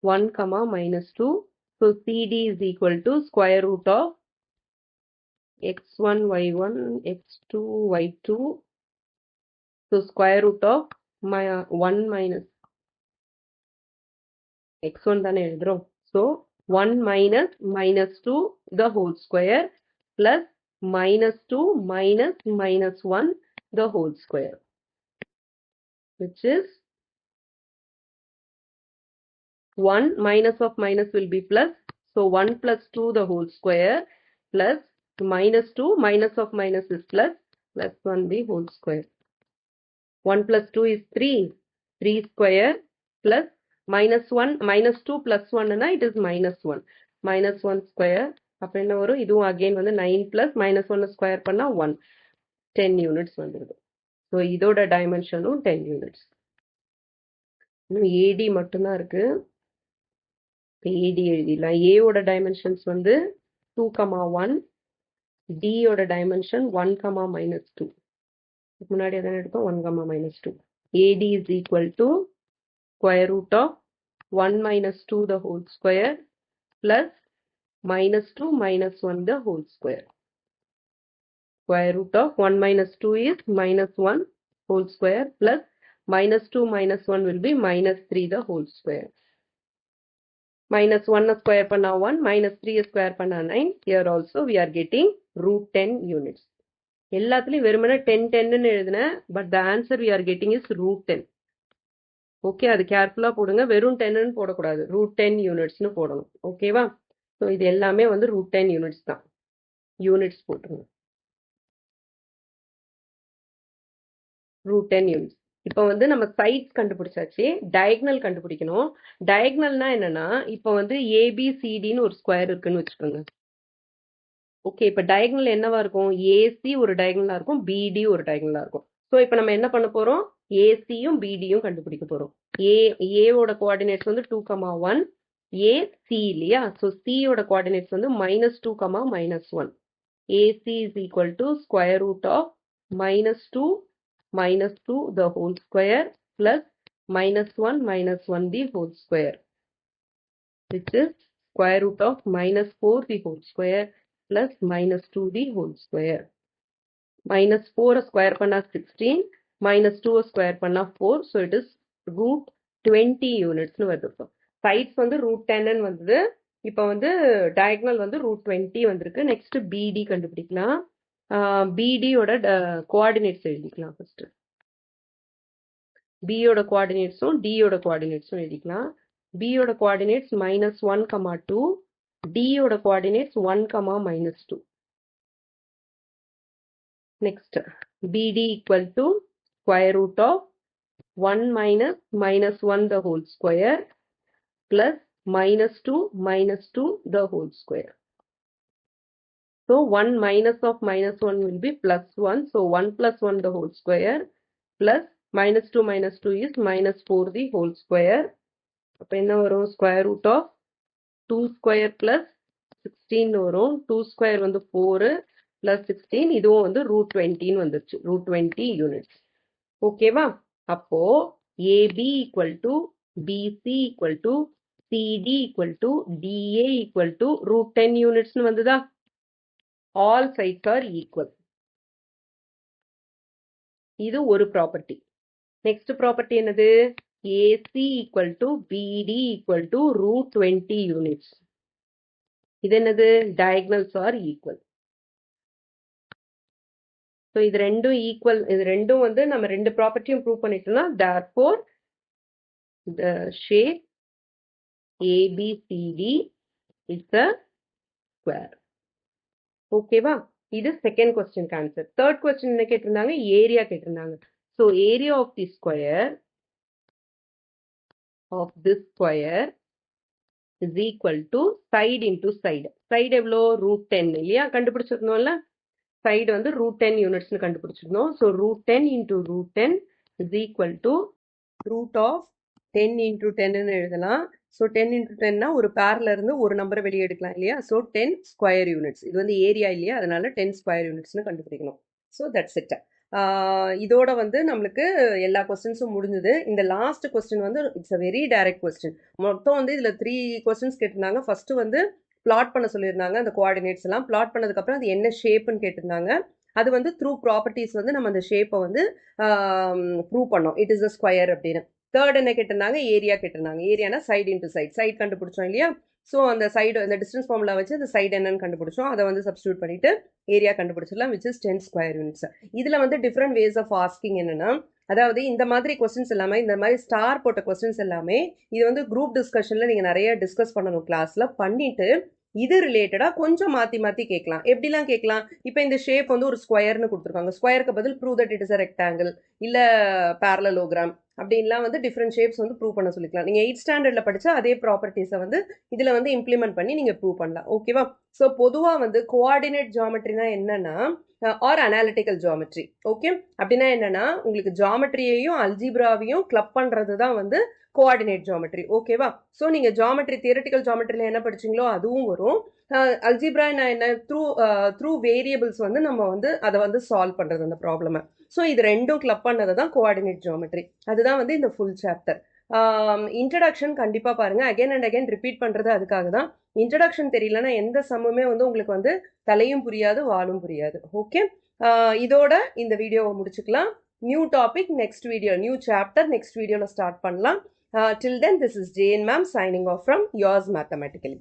1, minus 2. So CD is equal to square root of x1, y1, x2, y2. So square root of 1 minus x1 தானே எழுதுறோம். So 1 minus minus 2 the whole square plus minus 2 minus minus 1 the whole square, which is 1 minus of minus will be plus. So 1 plus 2 the whole square plus minus 2 minus of minus is plus 1 the whole square. 1 plus 2 is 3. 3 square plus minus 1 minus 2 plus 1 na it is minus 1. Minus 1 square. அப்ப என்ன வரும்? இதுவும் again வந்து 9 plus minus 1 square பண்ணா 1. 10 units வந்துருது. So இதோட dimensionum 10 units. இன்னும் AD மட்டும்தான் இருக்கு. AD எழுதிடலாம். A ஓட dimensions வந்து 2, 1. D ஓட dimension 1, minus 2. முன்னாடி எதனா எடுத்தோம் 1, minus 2. AD is equal to square root of 1 minus 2 the whole square plus minus 2 minus 1 the whole square. Square root of 1 minus 2 is minus 1 whole square plus minus 2 minus 1 will be minus 3 the whole square. Minus 1 square panna 1 minus 3 square panna 9. Here also we are getting root 10 units. எல்லாத்துலயும் வெறுமனே 10 10 ன்னு எழுதுனேன், but the answer we are getting is root 10. Okay, அது கேர்ஃபுல்லா போடுங்க. வெறும் 10 ன்னு போடக்கூடாது, root 10 யூனிட்ஸ்னு போடணும். ஓகேவா? ஸோ இது எல்லாமே வந்து root 10 யூனிட்ஸ் தான். யூனிட்ஸ் போட்டுருங்க. root 10 units. இப்போ வந்து நம்ம சைட்ஸ் கண்டுபிடிச்சாச்சு, டயக்னல் கண்டுபிடிக்கணும். டயக்னல்னா என்னன்னா, இப்போ வந்து ஏபிசிடின்னு ஒரு ஸ்கொயர் இருக்குன்னு வச்சுக்கோங்க. ஓகே, இப்போ டயக்னல் என்னவா இருக்கும்? ஏசி ஒரு டயக்னலா இருக்கும், பிடி ஒரு டயக்னலா இருக்கும். ஸோ இப்போ நம்ம என்ன பண்ண போறோம்? ஏசியும் பிடியும் கண்டுபிடிக்க போறோம். ஏவோட கோஆர்டினேட்ஸ் வந்து 2, 1. ஏசி இல்லையா? ஸோ சியோட கோஆர்டினேட்ஸ் வந்து -2, -1. AC is equal to square root of -2 -2 the whole square plus -1 -1 the whole square, which is square root of -4 the whole square plus -2 the whole square. -4 square panna 16, -2 square panna 4, so it is root 20 units nu வருது. Sides வந்து root 10 ன்னு வந்தது. இப்போ வந்து diagonal வந்து root 20 வந்திருக்கு. Next BD கண்டுபிடிக்கலாம். BD யோட கோஆர்டினேட்ஸ் எழுதிக்கலாம். ஃபர்ஸ்ட் B யோட கோஆர்டினேட்ஸும் D யோட கோஆர்டினேட்ஸும் எழுதிக்கலாம். B யோட கோஆர்டினேட்ஸ் -1, 2. D யோட coordinates 1, -2. Next, BD equal to square root of 1 minus -1 the whole square plus -2 -2 the whole square. So 1 minus of -1 will be +1. So 1 plus 1 the whole square plus -2 is -4 the whole square. அப்ப என்ன வரும்? square root of 2 square plus 16 வரும். 2 square வந்து 4 plus 16, இதுவும் வந்து root 20 வந்துருச்சு. root 20 units. ஓகேவா? அப்போ AB equal to BC equal to CD equal to DA equal to root 10 units வந்துதா? All sides are equal. இது ஒரு ப்ராப்பர்ட்டி. நெக்ஸ்ட் ப்ராப்பர்ட்டி என்னது? AC equal to BD equal to root 20 units. இது என்னது? Diagonals are equal. So இது ரெண்டும் equal, இது ரெண்டும் வந்து நம்ம ரெண்டு ப்ராப்பர்ட்டியும் ப்ரூவ் பண்ணிட்டோம்னா therefore the shape ABCD is a square. ஓகேவா? இது second question answer. Third question என்ன கேட்டிருந்தாங்க? ஏரியா கேட்டிருந்தாங்க. So area of the square of this square is equal to side into side. Side எவ்வளோ? √10 இல்லையா? கண்டுபிடிச்சிருந்தோம்ல, side வந்து √10 யூனிட்ஸ்னு கண்டுபிடிச்சிருந்தோம். So √10 into √10 is equal to root of 10 into 10ன்னு எழுதலாம். ஸோ 10 into 10னா ஒரு பேர்ல இருந்து ஒரு நம்பரை வெளியே எடுக்கலாம் இல்லையா? So 10 square units. இது வந்து ஏரியா இல்லையா, அதனால 10 ஸ்கொயர் யூனிட்ஸ்னு கண்டுபிடிக்கணும். So that's it. இதோட வந்து நம்மளுக்கு எல்லா கொஸ்டின்ஸும் முடிஞ்சுது. இந்த லாஸ்ட் கொஸ்டின் வந்து it's a very direct question. மொத்தம் வந்து இதில் 3 கொஸ்டின்ஸ் கேட்டிருந்தாங்க. ஃபர்ஸ்ட் வந்து பிளாட் பண்ண சொல்லியிருந்தாங்க, அந்த கோஆர்டினேட்ஸ் எல்லாம் பிளாட் பண்ணதுக்கப்புறம் அது என்ன ஷேப்புன்னு கேட்டிருந்தாங்க. அது வந்து த்ரூ ப்ராப்பர்ட்டிஸ் வந்து நம்ம அந்த ஷேப்பை வந்து ப்ரூவ் பண்ணோம், இட் இஸ் அ ஸ்கொயர் அப்படின்னு. தேர்ட் என்ன கேட்டிருந்தாங்க? ஏரியா கேட்டிருந்தாங்க. ஏரியானா சைடு இன்டு சைட். சைட் கண்டுபிடிச்சோம் இல்லையா? ஸோ அந்த சைடு, அந்த டிஸ்டன்ஸ் ஃபார்முலா வச்சு அந்த சைடு என்னன்னு கண்டுபிடிச்சோம். அதை வந்து சப்ஸ்டியூட் பண்ணிட்டு ஏரியா கண்டுபிடிச்சிடலாம், விச் இஸ் 10 ஸ்கொயர் யூனிட்ஸ். இதில் வந்து டிஃப்ரெண்ட் வேஸ் ஆஃப் ஆஸ்கிங் என்னன்னா, அதாவது இந்த மாதிரி கொஸ்டின்ஸ் எல்லாமே, இந்த மாதிரி ஸ்டார் போட்ட கொஸ்டின்ஸ் எல்லாமே இது வந்து குரூப் டிஸ்கஷனில் நீங்கள் நிறைய டிஸ்கஸ் பண்ணணும் கிளாஸில். பண்ணிட்டு இது ரிலேட்டடாக கொஞ்சம் மாற்றி மாற்றி கேட்கலாம். எப்படிலாம் கேட்கலாம்? இப்போ இந்த ஷேப் வந்து ஒரு ஸ்கொயர்னு கொடுத்துருக்காங்க. ஸ்கொயருக்கு பதில் prove that it is a rectangle, இல்லை பேரலோகிராம் அப்படின்லாம் வந்து டிஃப்ரெண்ட் ஷேப்ஸ் வந்து ப்ரூவ் பண்ண சொல்லிக்கலாம். நீங்கள் 8th ஸ்டாண்டர்டில் படித்தா அதே ப்ராப்பர்ட்டிஸை வந்து இதில் வந்து இம்ப்ளிமெண்ட் பண்ணி நீங்கள் ப்ரூவ் பண்ணலாம். ஓகேவா? ஸோ பொதுவாக வந்து கோஆர்டினேட் ஜியாமெட்ரினா என்னன்னா, ஆர் அனாலிட்டிக்கல் ஜியாமெட்ரி. ஓகே, அப்படின்னா என்னன்னா, உங்களுக்கு ஜியாமெட்ரியையும் அல்ஜிப்ராவையும் கிளப் பண்ணுறது தான் வந்து கோஆர்டினேட் ஜியாமெட்ரி. ஓகேவா? ஸோ நீங்கள் ஜியாமெட்ரி, தியரட்டிக்கல் ஜியாமெட்ரியில் என்ன படிச்சிங்களோ அதுவும் வரும். அல்ஜிப்ரா என்ன, த்ரூ வேரியபிள்ஸ் வந்து நம்ம வந்து அதை வந்து சால்வ் பண்ணுறது அந்த ப்ராப்ளமை. ஸோ இது ரெண்டும் கிளப் பண்ணது தான் கோஆர்டினேட் ஜியாமெட்ரி. அதுதான் வந்து இந்த ஃபுல் சாப்டர். இன்ட்ரடக்ஷன் கண்டிப்பாக பாருங்கள், அகைன் அண்ட் அகைன் ரிப்பீட் பண்ணுறது அதுக்காக தான். இன்ட்ரடக்ஷன் தெரியலன்னா எந்த சம்முமே வந்து உங்களுக்கு வந்து தலையும் புரியாது, வாலும் புரியாது. ஓகே, இதோட இந்த வீடியோவை முடிச்சுக்கலாம். New topic next video, new chapter next வீடியோவில் ஸ்டார்ட் பண்ணலாம். Till then, this is Jane ma'am signing off from Yours Mathematically.